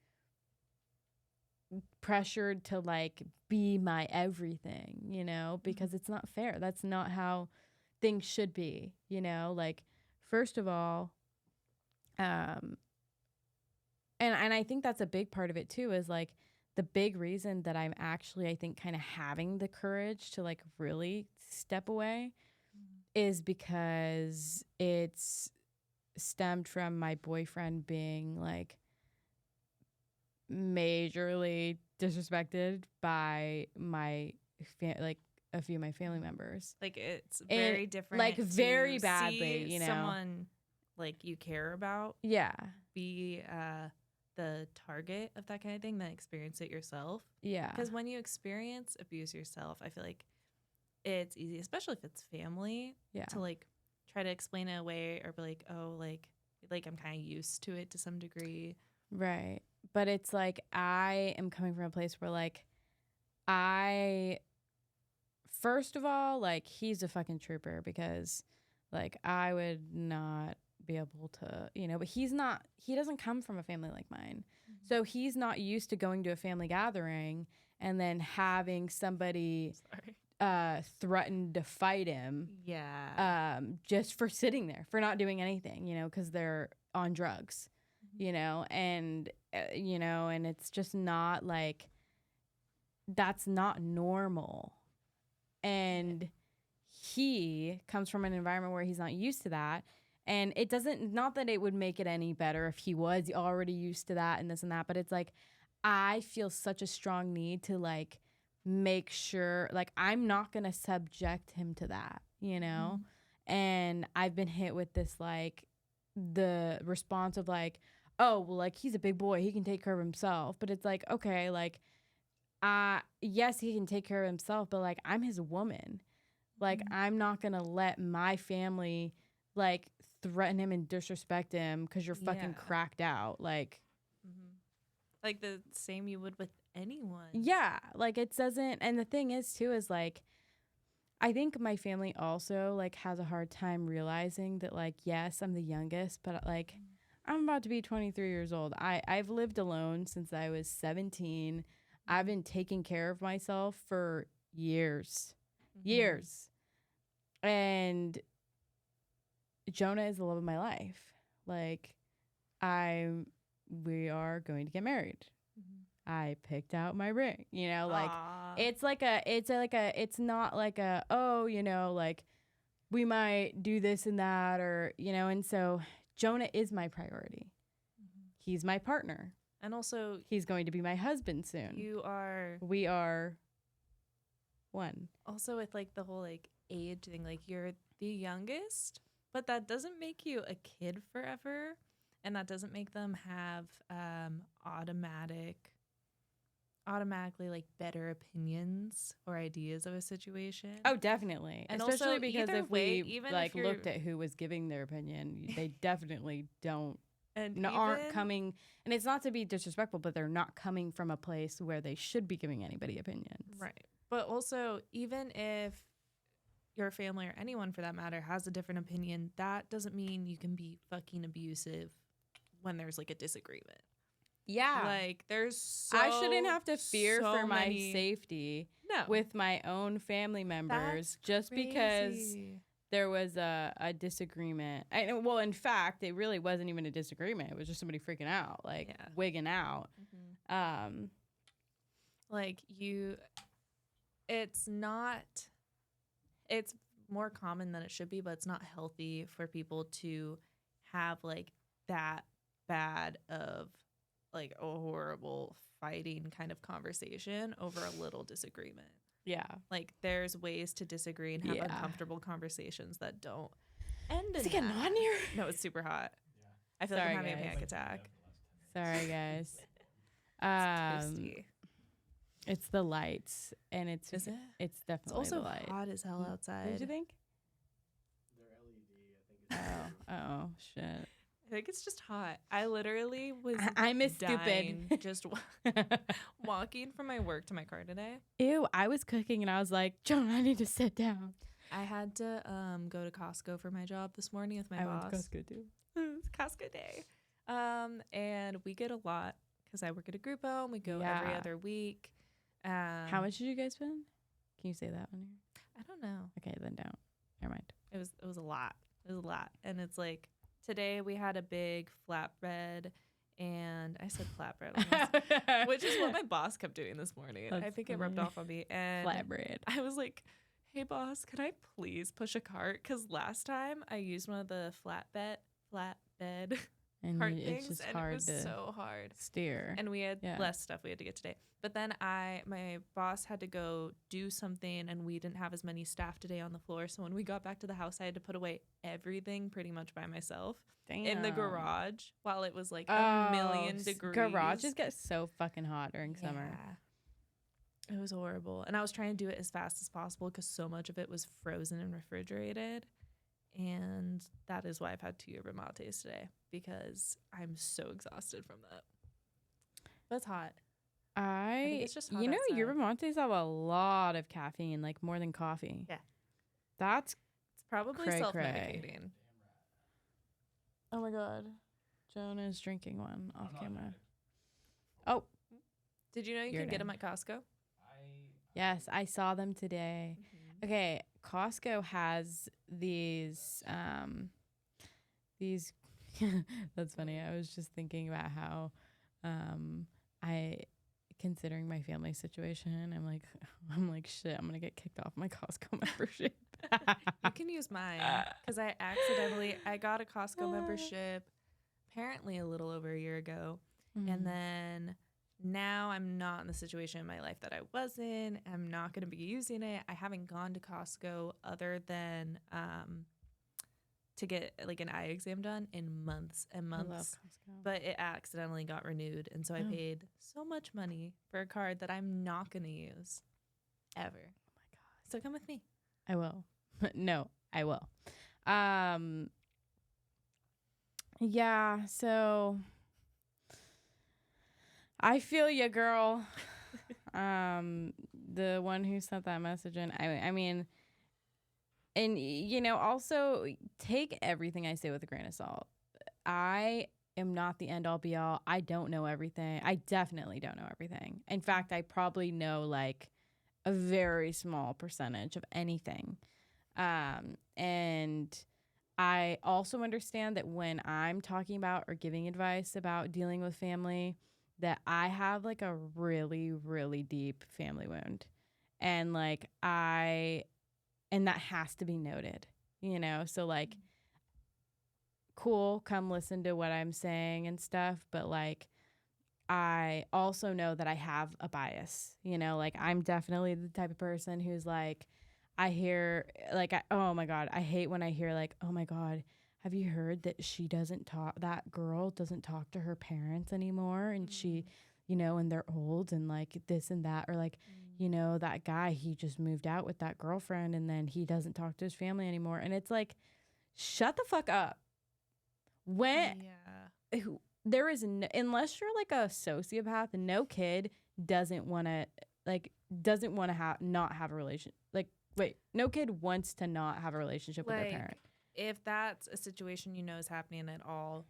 Speaker 1: pressured to like be my everything, you know, because it's not fair. That's not how things should be, you know, like first of all, and I think that's a big part of it too, is like the big reason that I'm actually, I think, kind of having the courage to like really step away is because it's stemmed from my boyfriend being like majorly disrespected by my like a few of my family members.
Speaker 2: Like it's very different,
Speaker 1: like very badly, you know,
Speaker 2: someone like you care about be the target of that kind of thing than experience it yourself. Because when you experience abuse yourself, I feel like it's easy, especially if it's family, to like try to explain it away or be like, oh, like I'm kind of used to it to some degree.
Speaker 1: Right. But it's like I am coming from a place where like first of all, like he's a fucking trooper, because like I would not be able to, you know, but he doesn't come from a family like mine. So he's not used to going to a family gathering and then having somebody threaten to fight him. Just for sitting there, for not doing anything, you know, because they're on drugs, you know, and you know, and it's just not like, that's not normal. And he comes from an environment where he's not used to that. And it doesn't, not that it would make it any better if he was already used to that and this and that, but it's like, I feel such a strong need to like make sure, like I'm not going to subject him to that, you know? And I've been hit with this, like the response of like, oh, well, like he's a big boy, he can take care of himself. But it's like, okay, like, yes, he can take care of himself, but like I'm his woman. Like I'm not going to let my family like threaten him and disrespect him because you're fucking cracked out. Like,
Speaker 2: like the same you would with anyone.
Speaker 1: Yeah. Like it doesn't. And the thing is too, is like, I think my family also like has a hard time realizing that like, yes, I'm the youngest, but like I'm about to be 23 years old. I've lived alone since I was 17. I've been taking care of myself for years. And Jonah is the love of my life. Like we are going to get married. I picked out my ring, you know, like it's not like a, oh, you know, like we might do this and that, or, you know, and so Jonah is my priority. He's my partner.
Speaker 2: And also
Speaker 1: he's going to be my husband soon. We are one.
Speaker 2: Also with like the whole like age thing, like you're the youngest, but that doesn't make you a kid forever. And that doesn't make them have automatic automatically like better opinions or ideas of a situation.
Speaker 1: Oh, definitely.
Speaker 2: And
Speaker 1: especially
Speaker 2: also,
Speaker 1: because
Speaker 2: either
Speaker 1: if
Speaker 2: way,
Speaker 1: we
Speaker 2: even
Speaker 1: like
Speaker 2: if you're,
Speaker 1: looked at who was giving their opinion, they definitely don't
Speaker 2: and
Speaker 1: aren't
Speaker 2: even,
Speaker 1: coming, and it's not to be disrespectful, but they're not coming from a place where they should be giving anybody opinions.
Speaker 2: right. But also, even if your family or anyone for that matter has a different opinion, that doesn't mean you can be fucking abusive when there's like a disagreement.
Speaker 1: Yeah.
Speaker 2: Like there's
Speaker 1: I shouldn't have to fear for my
Speaker 2: many,
Speaker 1: safety
Speaker 2: no,
Speaker 1: with my own family members
Speaker 2: that's
Speaker 1: just because
Speaker 2: crazy.
Speaker 1: there was a disagreement. Well, in fact, it really wasn't even a disagreement. It was just somebody freaking out, like wigging out.
Speaker 2: Mm-hmm. Like it's more common than it should be, but it's not healthy for people to have like that bad of like a horrible fighting kind of conversation over a little disagreement.
Speaker 1: Yeah.
Speaker 2: Like there's ways to disagree and have uncomfortable conversations that don't end in
Speaker 1: Is it getting hot in here?
Speaker 2: No, it's super hot. I feel like I'm having a panic attack.
Speaker 1: Sorry, guys.
Speaker 2: It's toasty.
Speaker 1: It's the lights, and it's
Speaker 2: definitely
Speaker 1: it's
Speaker 2: also
Speaker 1: the light.
Speaker 2: hot as hell outside.
Speaker 1: What did you think?
Speaker 3: They're LED. I think.
Speaker 1: Oh shit.
Speaker 2: I think it's just hot. I literally was
Speaker 1: I'm a
Speaker 2: dying
Speaker 1: stupid.
Speaker 2: just walking from my work to my car today.
Speaker 1: Ew, I was cooking and I was like, Joan, I need to sit down.
Speaker 2: I had to go to Costco for my job this morning with my boss.
Speaker 1: I went to Costco too.
Speaker 2: It's Costco day. And we get a lot because I work at a group home. We go every other week.
Speaker 1: How much did you guys spend? Can you say that on here?
Speaker 2: I don't know.
Speaker 1: Okay, then don't. Never mind.
Speaker 2: It was a lot. It was a lot. And it's like today we had a big flatbread, and I said flatbread almost, which is what my boss kept doing this morning. I think it rubbed off on me. And
Speaker 1: flatbread.
Speaker 2: I was like, hey boss, can I please push a cart? Because last time I used one of the flatbed
Speaker 1: and
Speaker 2: cart
Speaker 1: it's
Speaker 2: things,
Speaker 1: just
Speaker 2: and
Speaker 1: hard
Speaker 2: it was
Speaker 1: to
Speaker 2: so hard.
Speaker 1: steer.
Speaker 2: And we had less stuff we had to get today. But then my boss had to go do something, and we didn't have as many staff today on the floor. So when we got back to the house, I had to put away everything pretty much by myself.
Speaker 1: Damn.
Speaker 2: In the garage while it was like a million degrees.
Speaker 1: Garages get so fucking hot during summer.
Speaker 2: It was horrible. And I was trying to do it as fast as possible because so much of it was frozen and refrigerated. And that is why I've had 2 yerba mates today, because I'm so exhausted from that. But it's hot. I think it's just hot outside.
Speaker 1: Yerba mates have a lot of caffeine, like more than coffee.
Speaker 2: Yeah.
Speaker 1: It's
Speaker 2: probably self-medicating.
Speaker 1: Oh my God. Joan is drinking one off camera. Oh.
Speaker 2: Did you know you can get them at Costco?
Speaker 1: Yes, I saw them today. Mm-hmm. Okay, Costco has these that's funny. I was just thinking about how considering my family situation, I'm like shit, I'm gonna get kicked off my Costco membership.
Speaker 2: You can use mine because I got a Costco membership apparently a little over a year ago, and then now I'm not in the situation in my life that I was in. I'm not going to be using it. I haven't gone to Costco other than to get like an eye exam done in months and months. I love Costco. But it accidentally got renewed, and so I paid so much money for a card that I'm not going to use ever. Oh my God. So come with me.
Speaker 1: I will. No, I will. Yeah, so I feel ya, girl. The one who sent that message in. I mean, and also take everything I say with a grain of salt. I am not the end all be all. I don't know everything. I definitely don't know everything. In fact, I probably know like a very small percentage of anything. And I also understand that when I'm talking about or giving advice about dealing with family, that I have like a really, really deep family wound. And like and that has to be noted, So like, cool, come listen to what I'm saying and stuff. But like, I also know that I have a bias, like I'm definitely the type of person who's like, I hear like, oh my God, I hate when I hear like, oh my God, have you heard that that girl doesn't talk to her parents anymore? And you know, and they're old and like this and that, or like, you know, that guy, he just moved out with that girlfriend and then he doesn't talk to his family anymore. And it's like, shut the fuck up. When there is no, unless you're like a sociopath, no kid doesn't want to not have a relation. Like, wait, no kid wants to not have a relationship with their parent.
Speaker 2: If that's a situation you know is happening at all,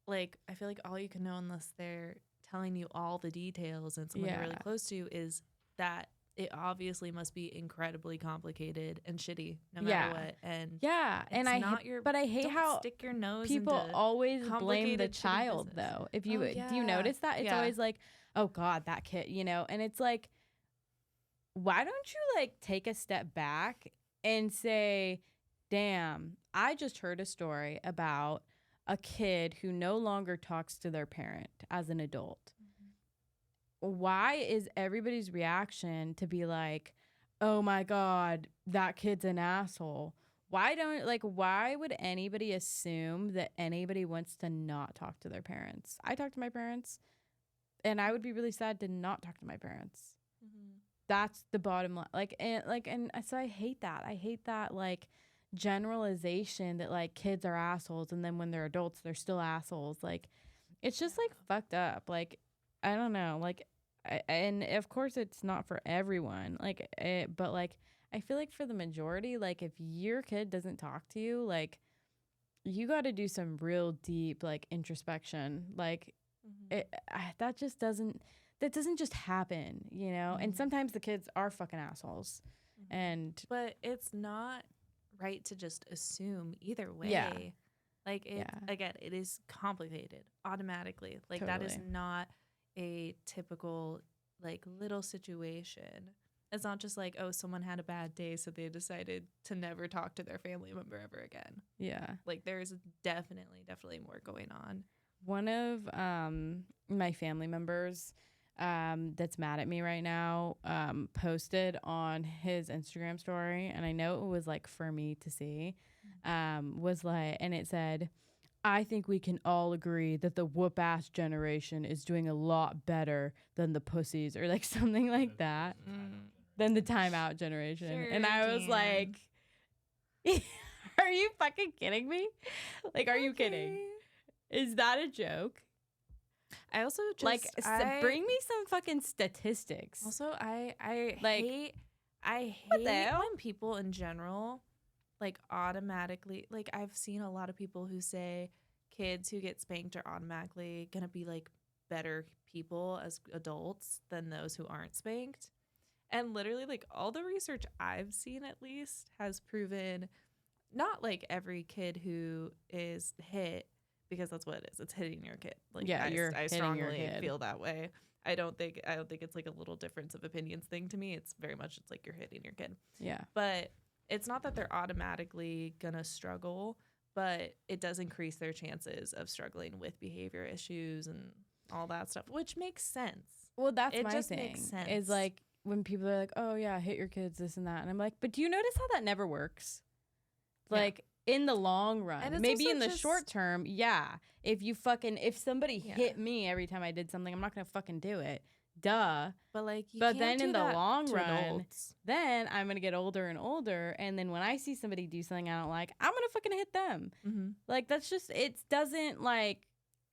Speaker 2: like, I feel like all you can know unless they're telling you all the details and someone you're really close to is that it obviously must be incredibly complicated and shitty no matter what. And
Speaker 1: and I hate how
Speaker 2: stick your nose
Speaker 1: people
Speaker 2: into
Speaker 1: always blame the child though. If you do you notice that it's always like, oh God, that kid, you know, and it's like, why don't you like take a step back and say, damn, I just heard a story about a kid who no longer talks to their parent as an adult. Why is everybody's reaction to be like, oh my God, that kid's an asshole? Why would anybody assume that anybody wants to not talk to their parents? I talk to my parents and I would be really sad to not talk to my parents. That's the bottom line. And so I hate that. I hate that like generalization that like kids are assholes and then when they're adults they're still assholes. Like, it's just like fucked up. Like, I don't know. Like, and of course it's not for everyone. Like, but like I feel like for the majority, like if your kid doesn't talk to you, like you got to do some real deep like introspection. Like, that doesn't just happen, you know? And sometimes the kids are fucking assholes.
Speaker 2: But it's not right to just assume either way. Like, again, it is complicated automatically. Like, that is not a typical, like, little situation. It's not just like, oh, someone had a bad day, so they decided to never talk to their family member ever again. Yeah. Like, there's definitely more going on.
Speaker 1: One of my family members that's mad at me right now posted on his Instagram story, and I know it was like for me to see, was like, and it said, I think we can all agree that the whoop ass generation is doing a lot better than the pussies, or like something like that, than the timeout generation. Sure, and I was like, are you fucking kidding me? Like, are you kidding? Is that a joke?
Speaker 2: I also just
Speaker 1: like bring me some fucking statistics.
Speaker 2: Also, I hate when people in general like automatically, like, I've seen a lot of people who say kids who get spanked are automatically gonna be like better people as adults than those who aren't spanked. And literally, like, all the research I've seen at least has proven not like every kid who is hit, because that's what it is. It's hitting your kid. Like, I strongly feel that way. I don't think it's like a little difference of opinions thing to me. It's very much, it's like you're hitting your kid. Yeah. But it's not that they're automatically gonna struggle, but it does increase their chances of struggling with behavior issues and all that stuff, which makes sense.
Speaker 1: Well, that's my thing. Makes sense. Is like when people are like, "Oh yeah, hit your kids, this and that," and I'm like, "But do you notice how that never works?" Like. Yeah. In the long run, maybe in the short term, if somebody hit me every time I did something, I'm not gonna fucking do it. Duh. But like, but then in the long run, then I'm gonna get older and older, and then when I see somebody do something I don't like, I'm gonna fucking hit them. Like, that's just, it doesn't, like,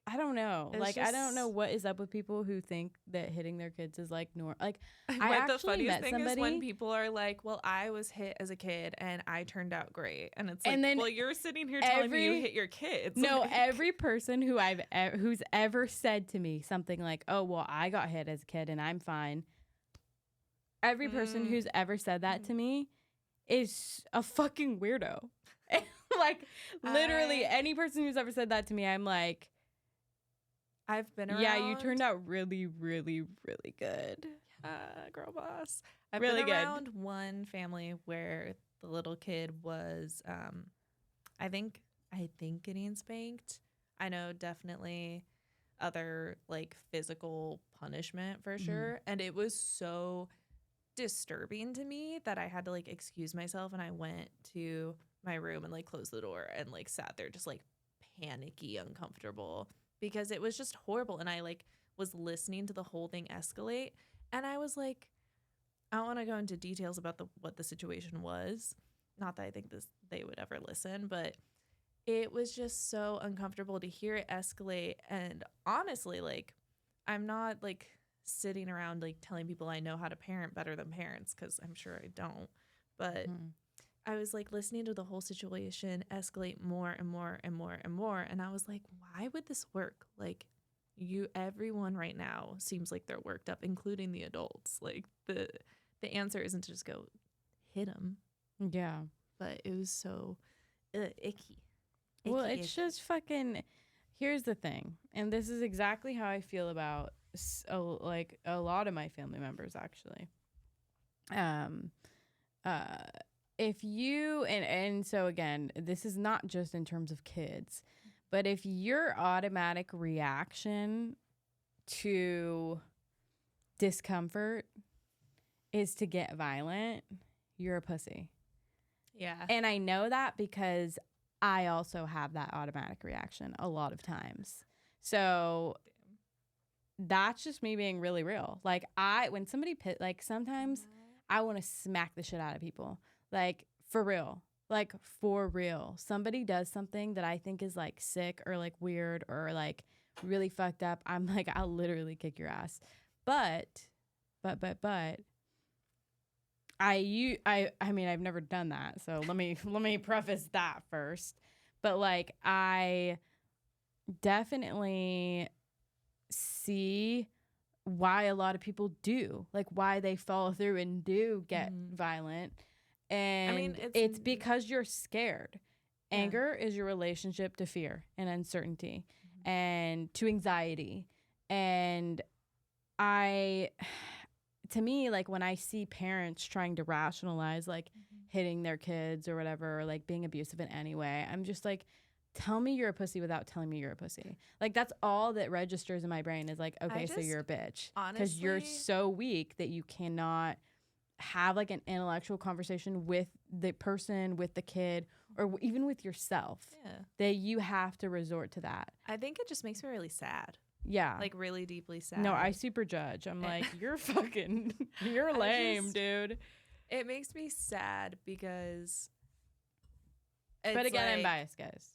Speaker 1: I don't know. Like, I don't know what is up with people who think that hitting their kids is like normal. Like,
Speaker 2: the funniest thing is when people are like, "Well, I was hit as a kid and I turned out great," and it's like, "Well, you're sitting here telling me you hit your kids."
Speaker 1: No, like, every person who's ever said to me something like, "Oh, well, I got hit as a kid and I'm fine." Every person who's ever said that to me is a fucking weirdo. Like, literally, any person who's ever said that to me, I'm like,
Speaker 2: I've been around.
Speaker 1: Yeah, you turned out really, really, really good.
Speaker 2: Girl boss. I've really been around one family where the little kid was, I think getting spanked. I know definitely other like physical punishment for sure. And it was so disturbing to me that I had to like excuse myself, and I went to my room and like closed the door and like sat there just like panicky, uncomfortable. Because it was just horrible. And I like was listening to the whole thing escalate. And I was like, I don't want to go into details about what the situation was. Not that I think they would ever listen, but it was just so uncomfortable to hear it escalate. And honestly, like, I'm not like sitting around like telling people I know how to parent better than parents, because I'm sure I don't. But I was like listening to the whole situation escalate more and more and more and more. And I was like, why would this work? Like, everyone right now seems like they're worked up, including the adults. Like, the answer isn't to just go hit them.
Speaker 1: Yeah.
Speaker 2: But it was so icky.
Speaker 1: Well, it's just fucking. Here's the thing, and this is exactly how I feel about like a lot of my family members, actually. If you and so again, this is not just in terms of kids, but if your automatic reaction to discomfort is to get violent, you're a pussy.
Speaker 2: Yeah.
Speaker 1: And I know that because I also have that automatic reaction a lot of times. So that's just me being really real. Like, when somebody like, sometimes I want to smack the shit out of people. Like, for real. Like, for real. Somebody does something that I think is like sick or like weird or like really fucked up. I'm like, I'll literally kick your ass. But I mean, I've never done that, so let me preface that first. But like, I definitely see why a lot of people do, like, why they follow through and do get violent. And I mean, it's because you're scared. Yeah. Anger is your relationship to fear and uncertainty and to anxiety. And to me, like, when I see parents trying to rationalize, like, hitting their kids or whatever, or like being abusive in any way, I'm just like, tell me you're a pussy without telling me you're a pussy. Like, that's all that registers in my brain is like, okay, so you're a bitch. Because you're so weak that you cannot have like an intellectual conversation with the person, with the kid, or even with yourself. Yeah. That you have to resort to that.
Speaker 2: I think it just makes me really sad.
Speaker 1: Yeah.
Speaker 2: Like, really deeply sad.
Speaker 1: No, I super judge. I'm like, you're fucking, you're lame, dude.
Speaker 2: It makes me sad because.
Speaker 1: But again, like, I'm biased, guys.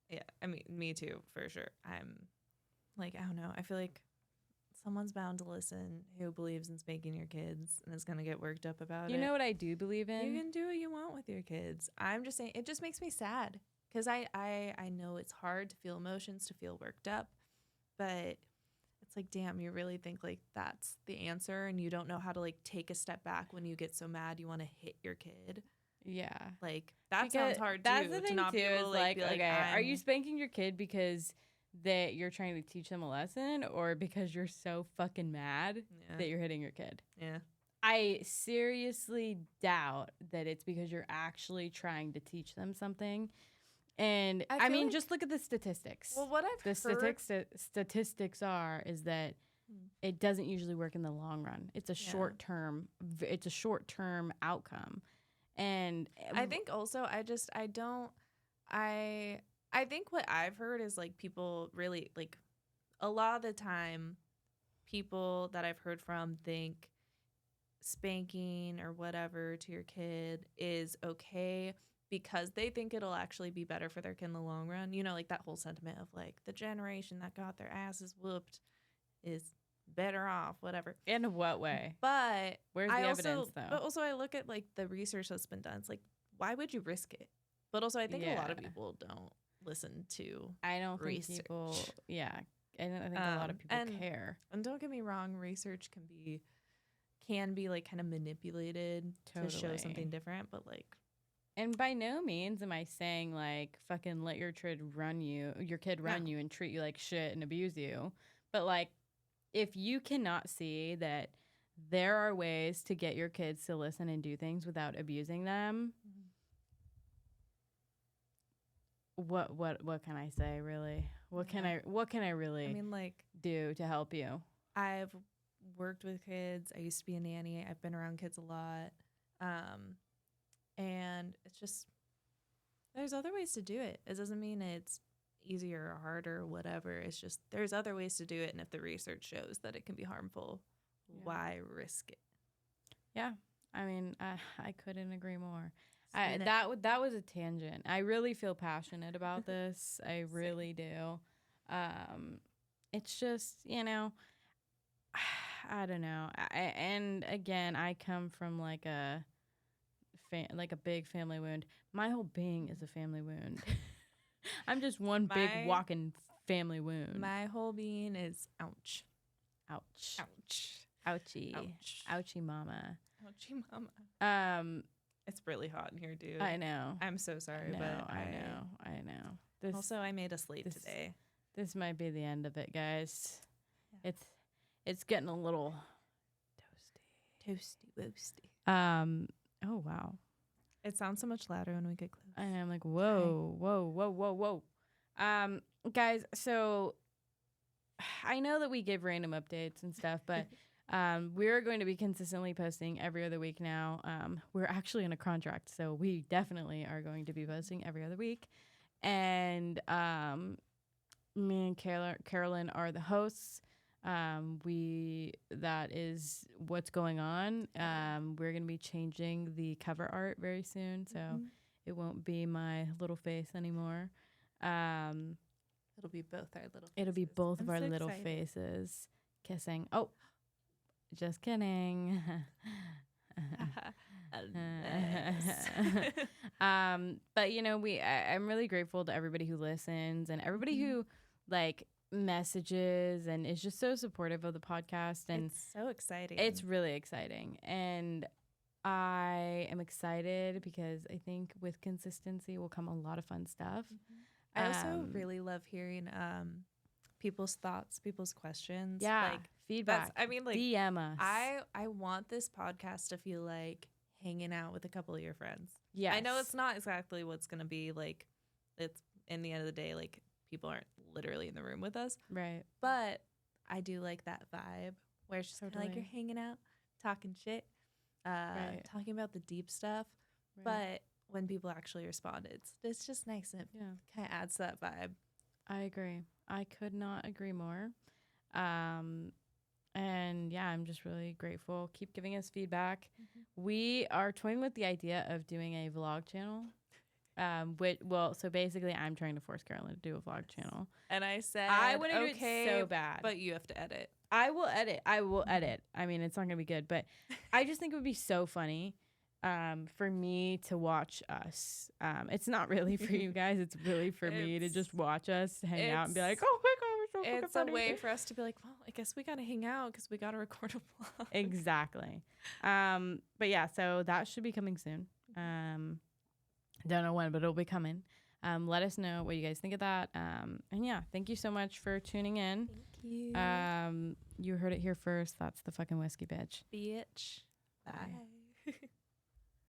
Speaker 2: Yeah, I mean, me too, for sure. I'm like, I don't know. I feel like someone's bound to listen who believes in spanking your kids and is going to get worked up about it.
Speaker 1: You know what I do believe in?
Speaker 2: You can do what you want with your kids. I'm just saying, it just makes me sad because I know it's hard to feel emotions, to feel worked up. But it's like, damn, you really think like that's the answer and you don't know how to like take a step back when you get so mad you want to hit your kid.
Speaker 1: Yeah.
Speaker 2: Like, that sounds hard too.
Speaker 1: That's the thing
Speaker 2: to not
Speaker 1: too, is like,
Speaker 2: okay,
Speaker 1: are you spanking your kid because that you're trying to teach them a lesson, or because you're so fucking mad that you're hitting your kid?
Speaker 2: Yeah.
Speaker 1: I seriously doubt that it's because you're actually trying to teach them something. And I mean, like, just look at the statistics.
Speaker 2: Well, what I've
Speaker 1: heard... statistics is that it doesn't usually work in the long run. It's a short term outcome. And
Speaker 2: I think also I think what I've heard is like people really like a lot of the time people that I've heard from think spanking or whatever to your kid is okay because they think it'll actually be better for their kid in the long run. You know, like that whole sentiment of like the generation that got their asses whooped is better off, whatever.
Speaker 1: In what way?
Speaker 2: But
Speaker 1: where's the evidence, though?
Speaker 2: But also I look at like the research that's been done. It's like, why would you risk it? But also I think a lot of people don't listen to
Speaker 1: I don't
Speaker 2: research.
Speaker 1: Think people, yeah. I think a lot of people care.
Speaker 2: And don't get me wrong, research can be like kind of manipulated to show something different, but like.
Speaker 1: And by no means am I saying like fucking let your kid run you and treat you like shit and abuse you. But like, if you cannot see that there are ways to get your kids to listen and do things without abusing them, what can I say, really? What can I really do to help you?
Speaker 2: I've worked with kids. I used to be a nanny. I've been around kids a lot. And it's just there's other ways to do it. It doesn't mean it's easier or harder or whatever. It's just there's other ways to do it, and if the research shows that it can be harmful, why risk it?
Speaker 1: Yeah, I mean, I couldn't agree more.
Speaker 2: Spin it.
Speaker 1: That was a tangent. I really feel passionate about this. I really do. It's just, you know, I don't know. And again, I come from like a big family wound. My whole being is a family wound. I'm just one big walking family wound.
Speaker 2: My whole being is ouch.
Speaker 1: Ouch.
Speaker 2: Ouch.
Speaker 1: Ouchie.
Speaker 2: Ouch.
Speaker 1: Ouchie mama.
Speaker 2: Ouchie mama. It's really hot in here, dude.
Speaker 1: I know.
Speaker 2: I'm so sorry,
Speaker 1: I
Speaker 2: but
Speaker 1: know.
Speaker 2: Also, I made us late today.
Speaker 1: This might be the end of it, guys. Yeah. It's getting a little
Speaker 2: toasty.
Speaker 1: Oh wow.
Speaker 2: It sounds so much louder when we get close.
Speaker 1: And I'm like, whoa. Guys, so I know that we give random updates and stuff, but we're going to be consistently posting every other week now. We're actually in a contract, so we definitely are going to be posting every other week. And me and Caroline are the hosts. That is what's going on. We're going to be changing the cover art very soon, so it won't be my little face anymore.
Speaker 2: It'll be both our little faces.
Speaker 1: It'll be both of our
Speaker 2: so
Speaker 1: little
Speaker 2: excited.
Speaker 1: Faces kissing. Oh, just kidding. But you know, I'm really grateful to everybody who listens and everybody who like messages and is just so supportive of the podcast, and
Speaker 2: it's so exciting.
Speaker 1: It's really exciting, and I am excited because I think with consistency will come a lot of fun stuff.
Speaker 2: I also really love hearing people's thoughts, people's questions.
Speaker 1: Yeah,
Speaker 2: like
Speaker 1: feedback.
Speaker 2: I mean, like
Speaker 1: DM us.
Speaker 2: I want this podcast to feel like hanging out with a couple of your friends.
Speaker 1: Yeah,
Speaker 2: I know it's not exactly what's gonna be like. It's in the end of the day, like people aren't literally in the room with us,
Speaker 1: right?
Speaker 2: But I do like that vibe where it's just kind of like you're hanging out, talking shit, talking about the deep stuff. Right. But when people actually respond, it's just nice and it kind of adds to that vibe.
Speaker 1: I agree. I could not agree more. And yeah, I'm just really grateful. Keep giving us feedback. We are toying with the idea of doing a vlog channel. So basically I'm trying to force Caroline to do a vlog channel.
Speaker 2: And I said,
Speaker 1: I want to do it so bad.
Speaker 2: But you have to edit.
Speaker 1: I will edit. I mean, it's not going to be good, but I just think it would be so funny for me to watch us. It's not really for you guys. It's really for me to just watch us hang out and be like, oh my God, we're so fucking funny.
Speaker 2: It's a way for us to be like, well, I guess we got to hang out because we got to record a vlog.
Speaker 1: Exactly. But yeah, so that should be coming soon. Don't know when, but it'll be coming. Let us know what you guys think of that. And yeah, thank you so much for tuning in.
Speaker 2: Thank you.
Speaker 1: You heard it here first. That's the fucking whiskey bitch.
Speaker 2: Bitch. Bye.